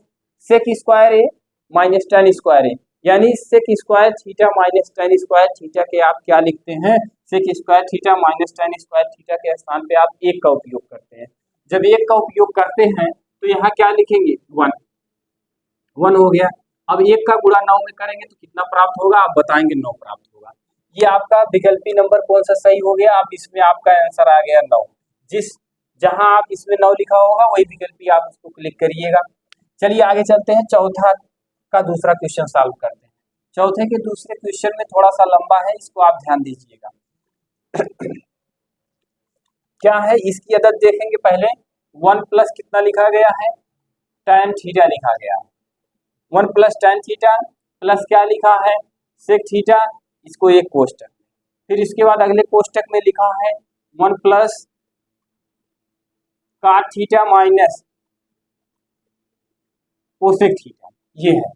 sec square A minus tan square A, यानी sec square theta minus tan square theta के आप क्या लिखते हैं, sec square theta minus tan square theta के स्थान पे आप 1 का उपयोग करते हैं। जब 1 का उपयोग करते हैं तो यहाँ क्या लिखेंगे 1 हो गया। अब 1 का गुणा 9 में करेंगे तो कितना प्राप्त होगा, आप बताएंगे 9 प्राप्त होगा। ये आपका विकल्पी नंबर कौन सा सही हो गया, आप इसमें आपका आंसर आ गया 9, जहां आप इसमें 9 लिखा होगा वही विकल्पी आप उसको क्लिक करिएगा। चलिए आगे चलते हैं, चौथा का दूसरा क्वेश्चन सॉल्व करते हैं। चौथे के दूसरे क्वेश्चन में थोड़ा सा लंबा है, इसको आप ध्यान दीजिएगा। क्या है इसकी अदद देखेंगे पहले। 1 प्लस कितना लिखा गया है, tan थीटा लिखा गया है। 1 प्लस tan थीटा प्लस क्या लिखा है, sec थीटा, इसको एक कोष्टक। फिर इसके बाद अगले कोष्टक में लिखा है 1 plus cot theta minus cosec theta, ये है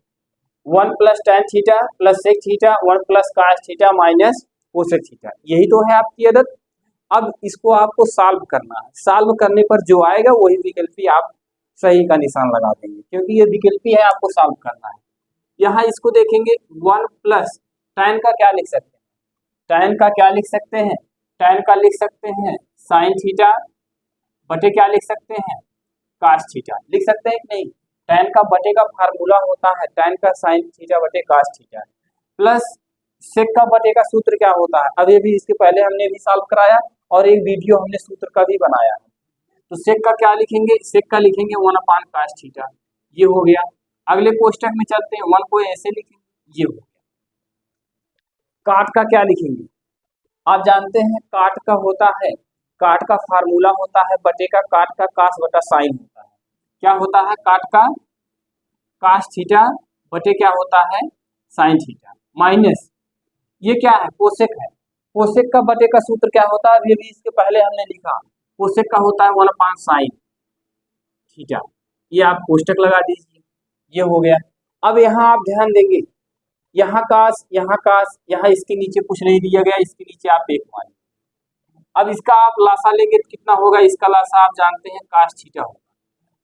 1 plus tan theta plus sec theta 1 plus cos theta minus cosec theta, यही तो है आपकी अदद। अब इसको आपको सॉल्व करना है, सॉल्व करने पर जो आएगा वही विकल्पी आप सही का निशान लगा देंगे, क्योंकि ये विकल्पी है, आपको सॉल्व करना है। यहाँ इसको देखेंगे 1 प्लस tan का क्या लिख सकते हैं, tan का क्या लिख सकते हैं, tan का लिख सकते हैं साइन थीटा बटे क्या लिख सकते हैं, कास थीटा लिख सकते हैं कि नहीं। tan का बटे का फार्मूला होता है tan का साइन थीटा बटे कास थीटा, प्लस सेक का बटे का सूत्र क्या होता है, अभी भी इसके पहले हमने भी सॉल्व कराया और एक वीडियो हमने सूत्र का भी बनाया है। तो सेक का क्या लिखेंगे, सेक का लिखेंगे 1/cos थीटा, ये हो गया। अगले कोष्टक में चलते हैं, 1 को ऐसे लिखेंगे, ये हो गया। काट का क्या लिखेंगे, आप जानते हैं काट का होता है, काट का फार्मूला होता है बटे का काट का कास बटा साइन होता है। क्या होता है, काट का कास थीटा बटे क्या होता है, साइन थीटा, माइनस ये क्या है, कोसेक है। कोसेक का बटे का सूत्र क्या होता है, अभी इसके पहले हमने लिखा, कोसेक का होता है 1/sin थीटा, ये आप कोष्टक लगा दीजिए, ये हो गया। अब यहाँ आप ध्यान देंगे, यहाँ कास, यहाँ इसके नीचे कुछ नहीं दिया गया, इसके नीचे आप एक मान। अब इसका आप लासा लेंगे तो कितना होगा, इसका लासा आप जानते हैं कास थीटा होगा।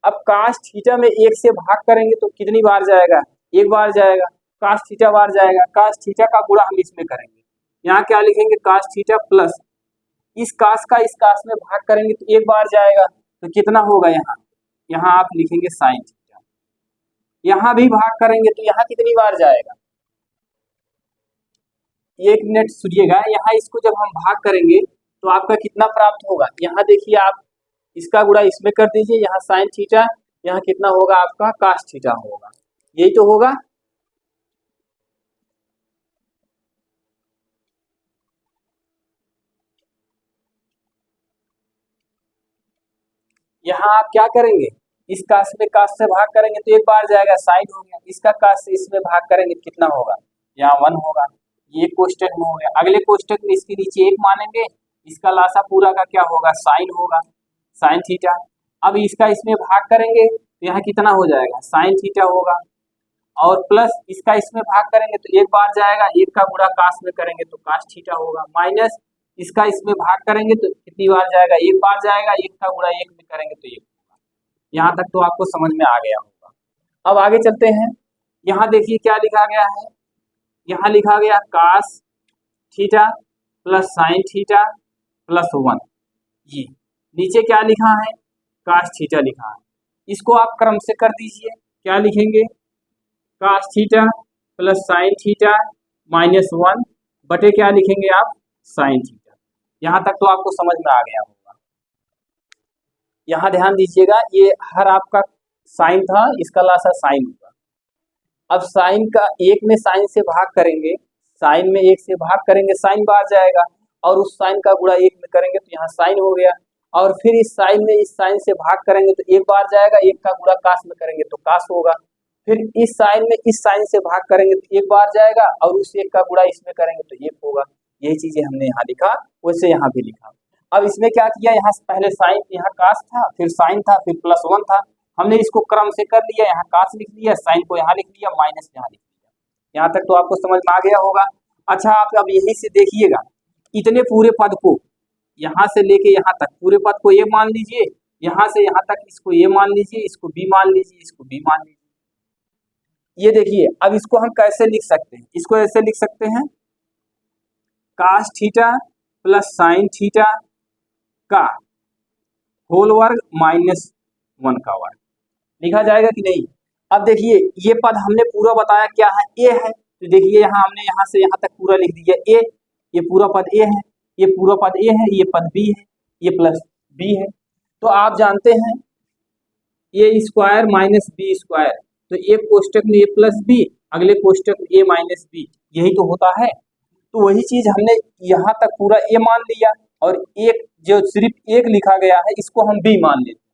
अब कास थीटा में 1 से भाग करेंगे तो कितनी बार जाएगा, एक बार जाएगा, कास थीटा बार जाएगा, कास थीटा का गुणा हम इसमें करेंगे। यहाँ क्या लिखेंगे, कास थीटा प्लस इस कास का इस कास में भाग करेंगे तो एक बार जाएगा, तो कितना होगा, यहाँ आप लिखेंगे साइन थीटा। यहाँ भी भाग करेंगे तो यहाँ कितनी बार जाएगा, 1 मिनट सुनिएगा। यहाँ इसको जब हम भाग करेंगे तो आपका कितना प्राप्त होगा, यहाँ देखिए आप इसका गुणा इसमें कर दीजिए, यहाँ साइन थीटा, यहाँ कितना होगा आपका कास थीटा होगा, यही तो होगा। यहाँ आप क्या करेंगे, इस कास में कास से भाग करेंगे तो एक बार जाएगा, साइन हो गया। इसका कास से इसमें भाग करेंगे तो कितना होगा, यहाँ 1 होगा, ये कोष्टक में हो गया। अगले कोष्टक में इसके नीचे 1 मानेंगे, इसका लासा पूरा का क्या होगा, साइन होगा, साइन थीटा। अब इसका इसमें भाग करेंगे तो यहाँ कितना हो जाएगा, साइन थीटा होगा, और प्लस इसका इसमें भाग करेंगे तो एक बार जाएगा, एक का गुणा कास में करेंगे तो कास थीटा होगा, माइनस इसका इसमें भाग करेंगे तो कितनी बार जाएगा, एक बार जाएगा, एक का गुणा एक में करेंगे तो एक होगा। यहाँ तक तो आपको समझ में आ गया होगा। अब आगे चलते हैं, यहाँ देखिए क्या लिखा गया है, यहाँ लिखा गया cos theta plus sine theta plus 1, ये नीचे क्या लिखा है, कास थीटा लिखा है। इसको आप क्रम से कर दीजिए, क्या लिखेंगे, cos theta plus sine theta minus 1 बटे क्या लिखेंगे आप, साइन थीटा। यहाँ तक तो आपको समझ में आ गया होगा। यहाँ ध्यान दीजिएगा, ये हर आपका साइन था, इसका लासा साइन होगा। अब साइन का 1 में साइन से भाग करेंगे, साइन में 1 से भाग करेंगे, साइन बार जाएगा, और उस साइन का गुणा 1 में करेंगे तो यहाँ साइन हो गया, और फिर इस साइन में इस साइन से भाग करेंगे तो एक बार जाएगा, 1 का गुणा कास में करेंगे तो कास होगा, फिर इस साइन में इस साइन से भाग करेंगे तो एक बार जाएगा, और उस 1 का गुणा इसमें करेंगे तो 1 होगा। यही चीजें हमने यहाँ लिखा, वैसे यहाँ भी लिखा। अब इसमें क्या किया, यहाँ से पहले साइन, यहाँ कास था, फिर साइन था, फिर प्लस 1 था, हमने इसको क्रम से कर लिया, यहाँ कास लिख लिया, साइन को यहाँ लिख लिया, माइनस यहाँ लिख लिया। यहाँ तक तो आपको समझ में आ गया होगा। अच्छा, आप अब यहीं से देखिएगा, इतने पूरे पद को यहाँ से लेके यहाँ तक पूरे पद को ये मान लीजिए, यहाँ से यहाँ तक इसको ये मान लीजिए, इसको बी मान लीजिए, इसको बी मान लीजिए। ये देखिए, अब इसको हम कैसे लिख सकते हैं, इसको ऐसे लिख सकते हैं, cos theta plus sine theta का होल वर्ग माइनस 1 का वर्ग लिखा जाएगा कि नहीं। अब देखिए, ये पद हमने पूरा बताया क्या है, ए है, तो देखिए यहाँ हमने यहाँ से यहाँ तक पूरा लिख दिया ए, ये पूरा पद ए है, ये पूरा पद ए है, ये पद बी है, ये प्लस बी है। तो आप जानते हैं ए स्क्वायर माइनस बी स्क्वायर, तो एक कोष्टक में ए प्लस बी अगले कोष्टक ए माइनस बी, यही तो होता है। तो वही चीज हमने यहाँ तक पूरा ए मान लिया और एक जो सिर्फ एक लिखा गया है इसको हम बी मान लेते हैं।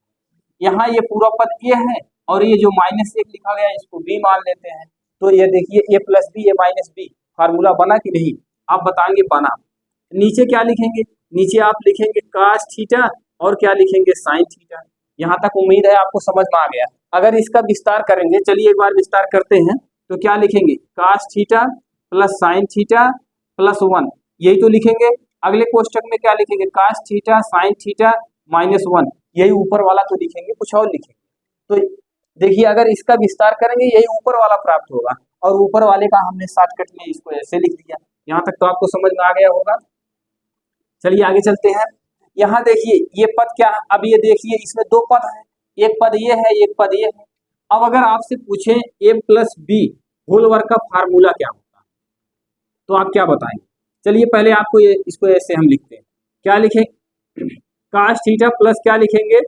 यहाँ ये पूरा पद ए है और ये जो माइनस एक लिखा गया है इसको बी मान लेते हैं। तो ये देखिए ए प्लस बी ए माइनस बी फार्मूला बना कि नहीं, आप बताएंगे बना। नीचे क्या लिखेंगे, नीचे आप लिखेंगे कास थीटा और क्या लिखेंगे साइन थीटा। यहाँ तक उम्मीद है आपको समझ में आ गया। अगर इसका विस्तार करेंगे, चलिए एक बार विस्तार करते हैं, तो क्या लिखेंगे cos theta plus sine theta plus 1, यही तो लिखेंगे। अगले कोष्टक में क्या लिखेंगे cos theta sine theta minus 1, यही ऊपर वाला तो लिखेंगे, कुछ और लिखेंगे। तो देखिए अगर इसका विस्तार करेंगे यही ऊपर वाला प्राप्त होगा और ऊपर वाले का हमने शॉर्टकट में इसको ऐसे लिख दिया। यहाँ तक तो आपको समझ में आ गया होगा। चलिए आगे चलते हैं। यहाँ देखिए ये पद क्या है, अब ये देखिए इसमें दो पद है, एक पद ये है एक पद ये है। अब अगर आपसे पूछे ए प्लस बी होल वर्ग का फार्मूला क्या होता है तो आप क्या बताएंगे। चलिए पहले आपको ये इसको ऐसे हम लिखते हैं, क्या लिखें कास थीटा प्लस क्या लिखेंगे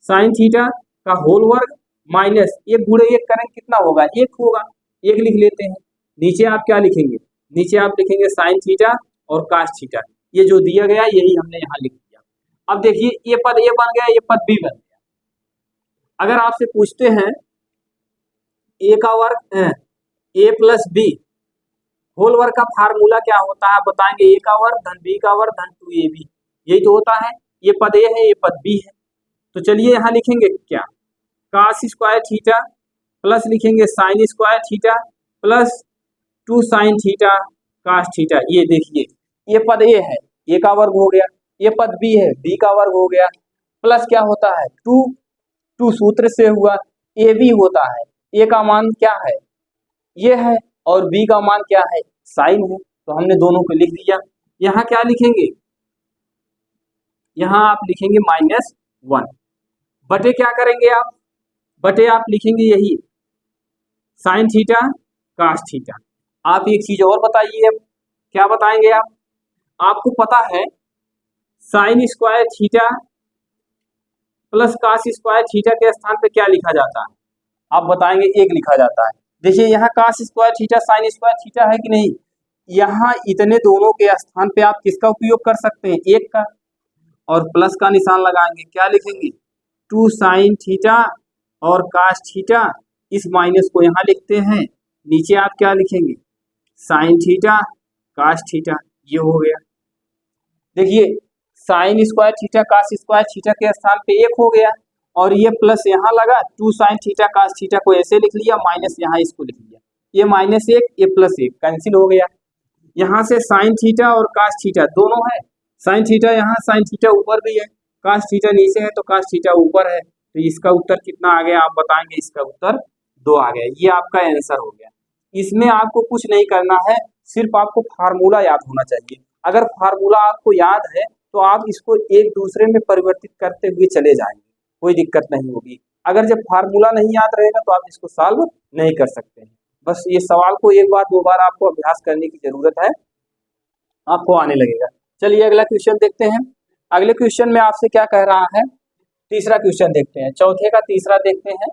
साइन थीटा का होल वर्ग माइनस एक गुणे एक करेंगे कितना होगा एक होगा, एक लिख लेते हैं। नीचे आप क्या लिखेंगे, नीचे आप लिखेंगे साइन थीटा और कास थीटा, ये जो दिया गया यही हमने यहाँ लिख दिया। अब देखिए ये पद ए बन गया ये पद बी बन गया। अगर आपसे पूछते हैं ए का वर्ग ए प्लस बी होल वर्ग का फार्मूला क्या होता है, बताएंगे ए का वर्ग धन बी का वर्ग धन 2ab, यही तो होता है। ये पद ए है ये पद बी है, तो चलिए यहाँ लिखेंगे क्या कास स्क्वायर थीटा प्लस लिखेंगे sine square theta plus 2 sine theta cos theta. ये देखिए ये पद ए है ए का वर्ग हो गया, ये पद बी है बी का वर्ग हो गया, प्लस क्या होता है 2 सूत्र से हुआ ए बी होता है, ए का मान क्या है ये है और बी का मान क्या है साइन है, तो हमने दोनों को लिख दिया। यहाँ क्या लिखेंगे, यहाँ आप लिखेंगे -1 बटे क्या करेंगे आप, बटे आप लिखेंगे यही साइन थीटा कास थीटा। आप एक चीज और बताइए, अब क्या बताएंगे आप, आपको पता है sine square theta plus cos square theta के स्थान पे क्या लिखा जाता है, आप बताएंगे एक लिखा जाता है। देखिए यहाँ cos square theta sine square theta है कि नहीं, यहाँ इतने दोनों के स्थान पे आप किसका उपयोग कर सकते हैं एक का, और प्लस का निशान लगाएंगे, क्या लिखेंगे 2 साइन थीटा और कास थीटा, इस माइनस को यहाँ लिखते हैं, नीचे आप क्या लिखेंगे साइन थीटा कास थीटा, ये हो गया। देखिए sine square theta cos square theta के स्थान पे एक हो गया और ये प्लस यहाँ लगा 2 साइन थीटा कास थीटा को ऐसे लिख लिया, माइनस यहाँ इसको लिख लिया, ये -1 ये +1 कैंसिल हो गया। यहाँ से साइन थीटा और कास थीटा दोनों है, साइन थीटा यहाँ साइन थीटा ऊपर भी है, कास थीटा नीचे है तो कास थीटा ऊपर है, तो इसका उत्तर कितना आ गया आप बताएंगे, इसका उत्तर 2 आ गया। ये आपका आंसर हो गया। इसमें आपको कुछ नहीं करना है, सिर्फ आपको फार्मूला याद होना चाहिए। अगर फार्मूला आपको याद है तो आप इसको एक दूसरे में परिवर्तित करते हुए चले जाएंगे, कोई दिक्कत नहीं होगी। अगर जब फार्मूला नहीं याद रहेगा तो आप इसको सॉल्व नहीं कर सकते हैं। बस ये सवाल को एक बार दो बार आपको अभ्यास करने की जरूरत है, आपको आने लगेगा। चलिए अगला क्वेश्चन देखते हैं। अगले क्वेश्चन में आपसे क्या कह रहा है, तीसरा क्वेश्चन देखते हैं, चौथे का तीसरा देखते हैं।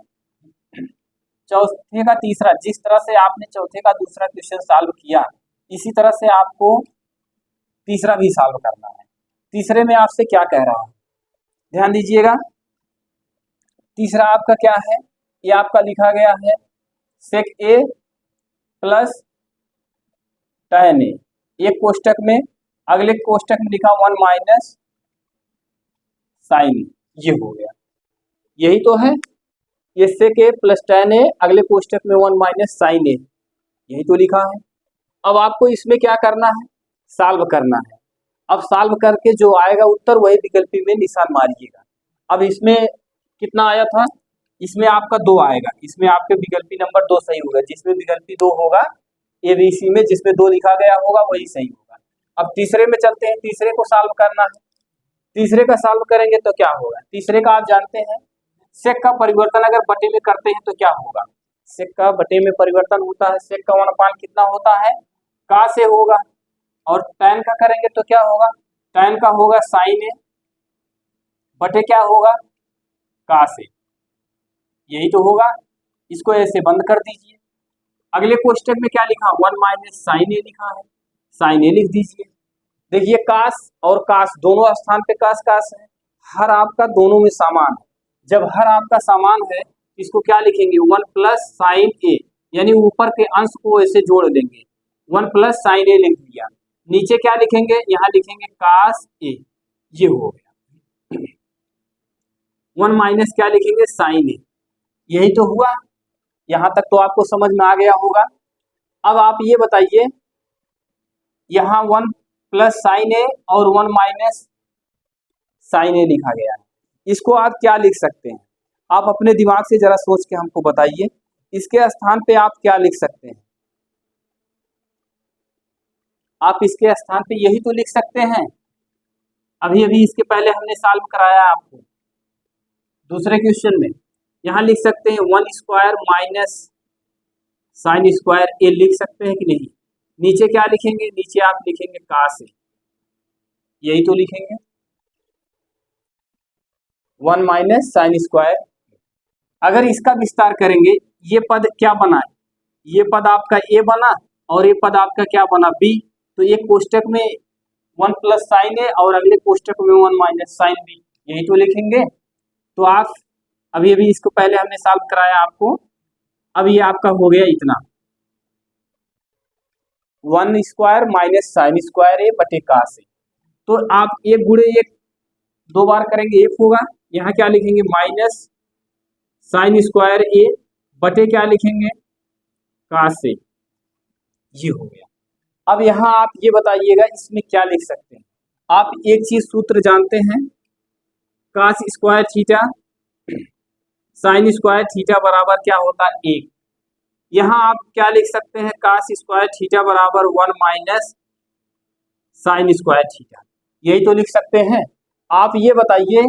चौथे का तीसरा, जिस तरह से आपने चौथे का दूसरा क्वेश्चन सॉल्व किया इसी तरह से आपको तीसरा भी सॉल्व करना है। तीसरे में आपसे क्या कह रहा है, ध्यान दीजिएगा। तीसरा आपका क्या है, ये आपका लिखा गया है सेक ए प्लस tan ए, एक कोष्टक में, अगले कोष्टक में लिखा 1 माइनस साइन ए, ये हो गया, यही तो है। ये सेक ए प्लस tan ए, अगले कोष्टक में 1 माइनस साइन ए, यही तो लिखा है। अब आपको इसमें क्या करना है, सॉल्व करना है। अब सॉल्व करके जो आएगा उत्तर वही विकल्पी में निशान मारिएगा। अब इसमें कितना आया था, इसमें आपका 2 आएगा, इसमें आपके विकल्पी नंबर 2 सही होगा, जिसमें विकल्पी 2 होगा ABC में जिसमें 2 लिखा गया होगा वही सही होगा। अब तीसरे में चलते हैं, तीसरे को सॉल्व करना है। तीसरे का सॉल्व करेंगे तो क्या होगा, तीसरे का आप जानते हैं सेक का परिवर्तन अगर बटे में करते हैं तो क्या होगा, सेक का बटे में परिवर्तन होता है, सेक का 1/, कितना होता है का से होगा, और tan का करेंगे तो क्या होगा, tan का होगा साइन ए बटे क्या होगा का से, यही तो होगा। इसको ऐसे बंद कर दीजिए, अगले कोष्टक में क्या लिखा, 1 माइनस साइन ए लिखा है, साइन ए लिख दीजिए। देखिए कास और कास दोनों स्थान पे कास कास है, हर आपका दोनों में समान है। जब हर आपका समान है इसको क्या लिखेंगे, 1 प्लस साइन ए, यानी ऊपर के अंश को ऐसे जोड़ देंगे, 1 प्लस साइन ए लिख दिया। नीचे क्या लिखेंगे, यहाँ लिखेंगे कास ए, ये हो गया। 1 माइनस क्या लिखेंगे, साइन ए, यही तो हुआ। यहां तक तो आपको समझ में आ गया होगा। अब आप ये बताइए, यहाँ 1 प्लस साइन ए और 1 माइनस साइन ए लिखा गया है, इसको आप क्या लिख सकते हैं? आप अपने दिमाग से जरा सोच के हमको बताइए, इसके स्थान पे आप क्या लिख सकते हैं? आप इसके स्थान पे यही तो लिख सकते हैं। अभी अभी इसके पहले हमने सॉल्व कराया आपको दूसरे क्वेश्चन में। यहाँ लिख सकते हैं 1 स्क्वायर माइनस साइन स्क्वायर ए, लिख सकते हैं कि नहीं? नीचे क्या लिखेंगे, नीचे आप लिखेंगे कास ए, यही तो लिखेंगे, 1 माइनस साइन स्क्वायर। अगर इसका विस्तार करेंगे, ये पद क्या बना, ये पद आपका ए बना और ये पद आपका क्या बना, बी। तो एक कोष्टक में 1 प्लस साइन ए और अगले कोष्टक में 1 माइनस साइन बी, यही तो लिखेंगे। तो आप अभी अभी इसको पहले हमने सॉल्व कराया आपको, अब ये आपका हो गया इतना, 1 स्क्वायर माइनस साइन स्क्वायर ए बटे कास ए। तो आप एक गुणे एक दो बार करेंगे, एक होगा, यहाँ क्या लिखेंगे, माइनस साइन स्क्वायर ए बटे क्या लिखेंगे, कास ए, ये हो गया। अब यहाँ आप ये बताइएगा इसमें क्या लिख सकते हैं? आप एक चीज सूत्र जानते हैं, cos square theta sine square theta बराबर क्या होता है, 1। यहाँ आप क्या लिख सकते हैं, कास स्क्वायर थीटा बराबर 1 माइनस साइन स्क्वायर थीटा, यही तो लिख सकते हैं। आप ये बताइए,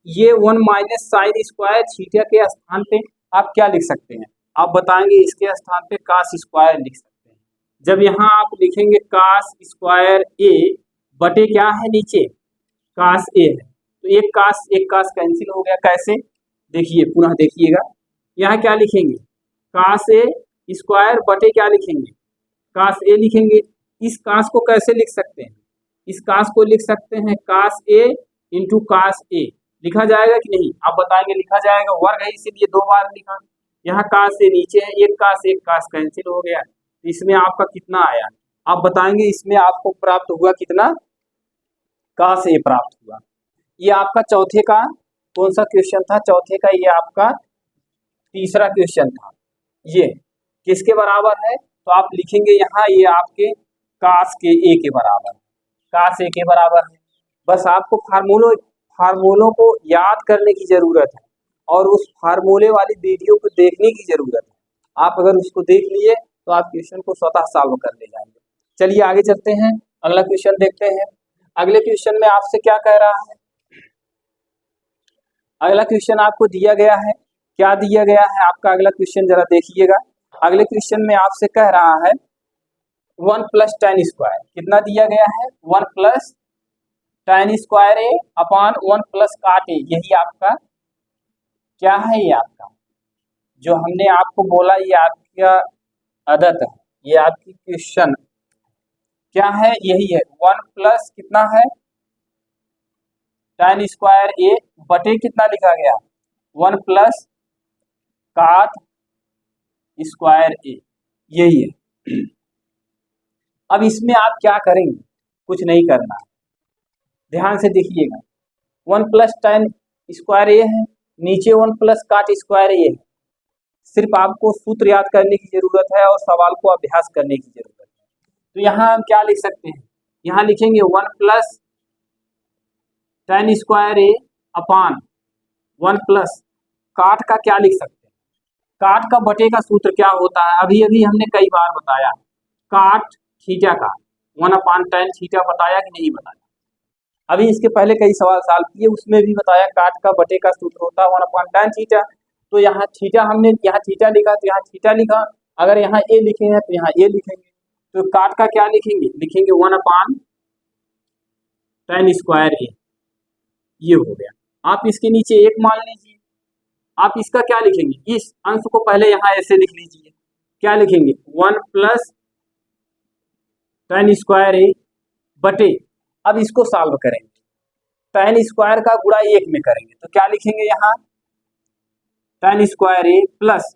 ये 1 माइनस साइन स्क्वायर थीटा के स्थान पे आप क्या लिख सकते हैं? आप बताएंगे इसके स्थान पे कास स्क्वायर लिख सकते हैं। जब यहाँ आप लिखेंगे कास स्क्वायर ए बटे क्या है, नीचे कास ए है, तो एक कास कैंसिल हो गया। कैसे, देखिए पुनः देखिएगा, यहाँ क्या लिखेंगे, कास ए स्क्वायर बटे क्या लिखेंगे, कास ए लिखेंगे। इस कास को कैसे लिख सकते हैं, इस कास को लिख सकते हैं कास ए इंटू कास ए, लिखा जाएगा कि नहीं? आप बताएंगे लिखा जाएगा, वर्ग है इसीलिए 2 बार लिखा। यहाँ कास ए नीचे है, एक कास कैंसिल हो गया, इसमें आपका कितना आया? आप बताएंगे इसमें आपको प्राप्त हुआ कितना, कास ए प्राप्त हुआ। ये आपका चौथे का कौन सा क्वेश्चन था, चौथे का ये आपका तीसरा क्वेश्चन था। ये किसके बराबर है? तो आप लिखेंगे यहाँ, ये आपके कास के ए के बराबर, कास ए के बराबर है। बस आपको फार्मूलों को याद करने की जरूरत है और उस फार्मूले वाली वीडियो को देखने की जरूरत है। आप अगर उसको देख लिए तो आप क्वेश्चन को स्वतः सॉल्व कर ले जाएंगे। चलिए आगे चलते हैं, अगला क्वेश्चन देखते हैं। अगले क्वेश्चन में आपसे क्या कह रहा है, अगला क्वेश्चन आपको दिया गया है, क्या दिया गया है आपका अगला क्वेश्चन, जरा देखिएगा। अगले क्वेश्चन में आपसे कह रहा है 1 प्लस tan स्क्वायर, कितना दिया गया है, 1 प्लस tan स्क्वायर ए अपॉन 1 प्लस काट ए, यही आपका क्या है, ये आपका जो हमने आपको बोला, ये आपका आदत है, ये आपकी क्वेश्चन क्या है, यही है 1 प्लस कितना है tan स्क्वायर ए बटे कितना लिखा गया, 1 प्लस काट स्क्वायर ए, यही है। अब इसमें आप क्या करेंगे, कुछ नहीं करना, ध्यान से देखिएगा। 1 प्लस tan स्क्वायर ए है, नीचे 1 प्लस काट स्क्वायर ए है। सिर्फ आपको सूत्र याद करने की जरूरत है और सवाल को अभ्यास करने की जरूरत है। तो यहाँ हम क्या लिख सकते हैं, यहाँ लिखेंगे 1 प्लस tan स्क्वायर ए अपान 1 प्लस काट का क्या लिख सकते हैं, काट का बटे का सूत्र क्या होता है, अभी अभी हमने कई बार बताया, काट थीटा का 1 अपान tan थीटा बताया कि नहीं बताया? अभी इसके पहले कई सवाल सॉल्व किए, उसमें भी बताया काट का बटे का सूत्र होता है 1 अपान tan थीटा। तो यहाँ थीटा, हमने यहाँ थीटा लिखा तो यहाँ थीटा लिखा, अगर यहाँ ए लिखे हैं तो यहाँ ए लिखेंगे। तो काट का क्या लिखेंगे, लिखेंगे 1 अपान tan स्क्वायर ए, ये हो गया। आप इसके नीचे 1 मान लीजिए, आप इसका क्या लिखेंगे, इस अंश को पहले यहाँ ऐसे लिख लीजिए, क्या लिखेंगे 1 प्लस tan स्क्वायर ए बटे, अब इसको सॉल्व करेंगे, tan स्क्वायर का गुणा 1 में करेंगे तो क्या लिखेंगे यहाँ tan स्क्वायर ए प्लस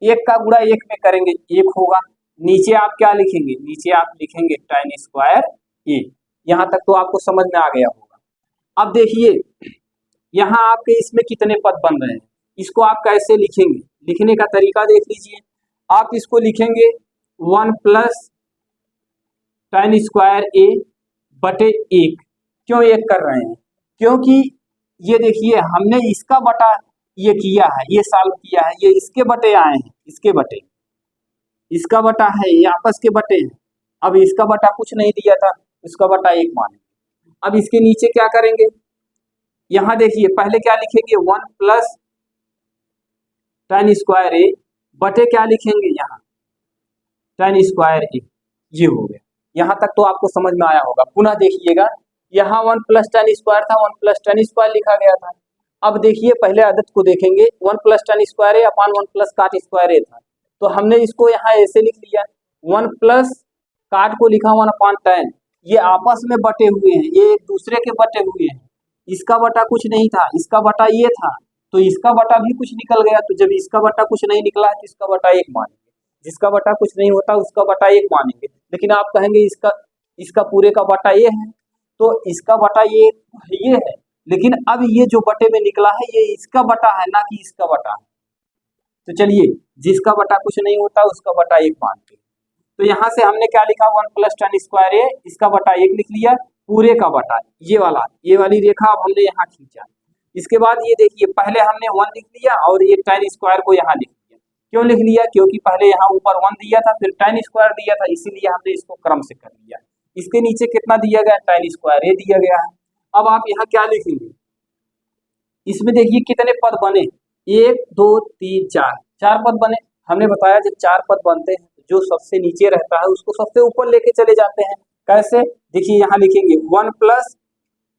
1 का गुणा 1 में करेंगे 1 होगा, नीचे आप क्या लिखेंगे, नीचे आप लिखेंगे tan स्क्वायर ए। यहाँ तक तो आपको समझ में आ गया होगा। अब देखिए यहाँ आपके इसमें कितने पद बन रहे हैं, इसको आप कैसे लिखेंगे, लिखने का तरीका देख लीजिए। आप इसको लिखेंगे 1 प्लस tan स्क्वायर ए बटे 1। क्यों 1 कर रहे हैं, क्योंकि ये देखिए हमने इसका बटा ये किया है, ये सॉल्व किया है, ये इसके बटे आए हैं, इसके बटे, इसका बटा है, ये आपस के बटे हैं। अब इसका बटा कुछ नहीं दिया था, इसका बटा 1 मानेंगे। अब इसके नीचे क्या करेंगे, यहाँ देखिए पहले क्या लिखेंगे 1 प्लस tan स्क्वायर ए बटे क्या लिखेंगे यहाँ tan स्क्वायर ए, ये हो गया। यहाँ तक तो आपको समझ में आया होगा। पुनः देखिएगा यहाँ 1 प्लस tan स्क्वायर था, 1 प्लस tan स्क्वायर लिखा गया था। अब देखिए पहले आदत को देखेंगे, 1 प्लस tan स्क्वायर ए अपान 1 प्लस काट स्क्वायर ए था, तो हमने इसको यहाँ ऐसे लिख लिया, 1 प्लस काट को लिखा 1 अपान tan, ये आपस में बटे हुए हैं, ये एक दूसरे के बटे हुए हैं। इसका बटा कुछ नहीं था, इसका बटा ये था, तो इसका बटा भी कुछ निकल गया। तो जब इसका बटा कुछ नहीं निकला तो इसका बटा 1 मानेंगे, जिसका बटा कुछ नहीं होता उसका बटा 1 मानेंगे। लेकिन आप कहेंगे इसका पूरे का बटा ये है, तो इसका बटा ये है, लेकिन अब ये जो बटे में निकला है ये इसका बटा है, ना कि इसका बटा है। तो चलिए जिसका बटा कुछ नहीं होता उसका बटा 1 मानते हैं। तो यहाँ से हमने क्या लिखा 1 प्लस tan स्क्वायर ए, इसका बटा 1 लिख लिया, पूरे का बटा ये वाली रेखा अब हमने यहाँ खींचा। इसके बाद ये देखिए पहले हमने 1 लिख लिया और ये tan स्क्वायर को यहाँ लिख लिया। क्यों लिख लिया, क्योंकि पहले यहाँ ऊपर 1 दिया था, फिर tan स्क्वायर दिया था, इसीलिए हमने इसको क्रम से कर लिया। इसके नीचे कितना दिया गया, tan स्क्वायर ए दिया गया है। अब आप यहाँ क्या लिखेंगे, इसमें देखिए कितने पद बने, 1 2 3 4 पद बने। हमने बताया जब 4 पद बनते हैं जो सबसे नीचे रहता है उसको सबसे ऊपर लेके चले जाते हैं। कैसे, देखिए यहाँ लिखेंगे 1 प्लस,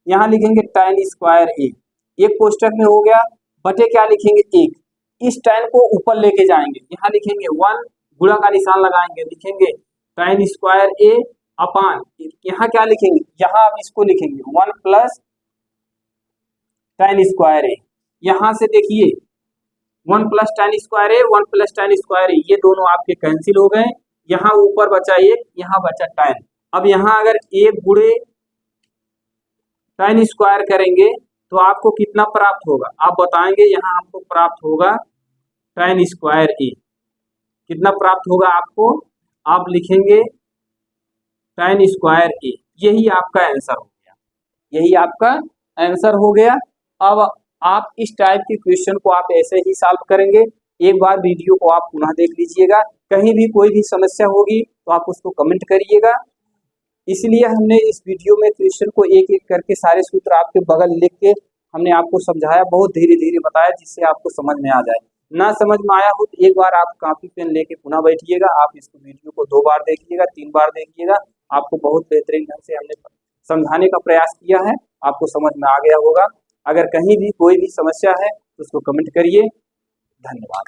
यहाँ लिखेंगे tan स्क्वायर ए, एक कोष्टक में हो गया, बटे क्या लिखेंगे 1, इस tan को ऊपर लेके जाएंगे, यहाँ लिखेंगे 1, गुणा का निशान लगाएंगे, लिखेंगे tan स्क्वायर ए अपान, यहाँ क्या लिखेंगे, यहाँ अब इसको लिखेंगे 1 प्लस tan स्क्वायर ए। यहाँ से देखिए 1 प्लस tan स्क्वायर ए, 1 प्लस tan स्क्वायर ए, ये दोनों आपके कैंसिल हो गए। यहाँ ऊपर बचा 1, यहाँ बचा tan। अब यहाँ अगर 1 गुणे tan स्क्वायर करेंगे तो आपको कितना प्राप्त होगा, आप बताएंगे। यहाँ आपको प्राप्त होगा tan स्क्वायर ए, कितना प्राप्त होगा आपको, आप लिखेंगे tan स्क्वायर ए, यही आपका आंसर हो गया, यही आपका आंसर हो गया। अब आप इस टाइप के क्वेश्चन को आप ऐसे ही सॉल्व करेंगे। एक बार वीडियो को आप पुनः देख लीजिएगा, कहीं भी कोई भी समस्या होगी तो आप उसको कमेंट करिएगा। इसलिए हमने इस वीडियो में क्वेश्चन को एक एक करके सारे सूत्र आपके बगल लिख के हमने आपको समझाया, बहुत धीरे धीरे बताया जिससे आपको समझ में आ जाए। ना समझ में आया हो तो एक बार आप कॉपी पेन लेके पुनः बैठिएगा, आप इस वीडियो को 2 बार देखिएगा, 3 बार देखिएगा, आपको बहुत बेहतरीन ढंग से हमने समझाने का प्रयास किया है, आपको समझ में आ गया होगा। अगर कहीं भी कोई भी समस्या है तो उसको कमेंट करिए। धन्यवाद।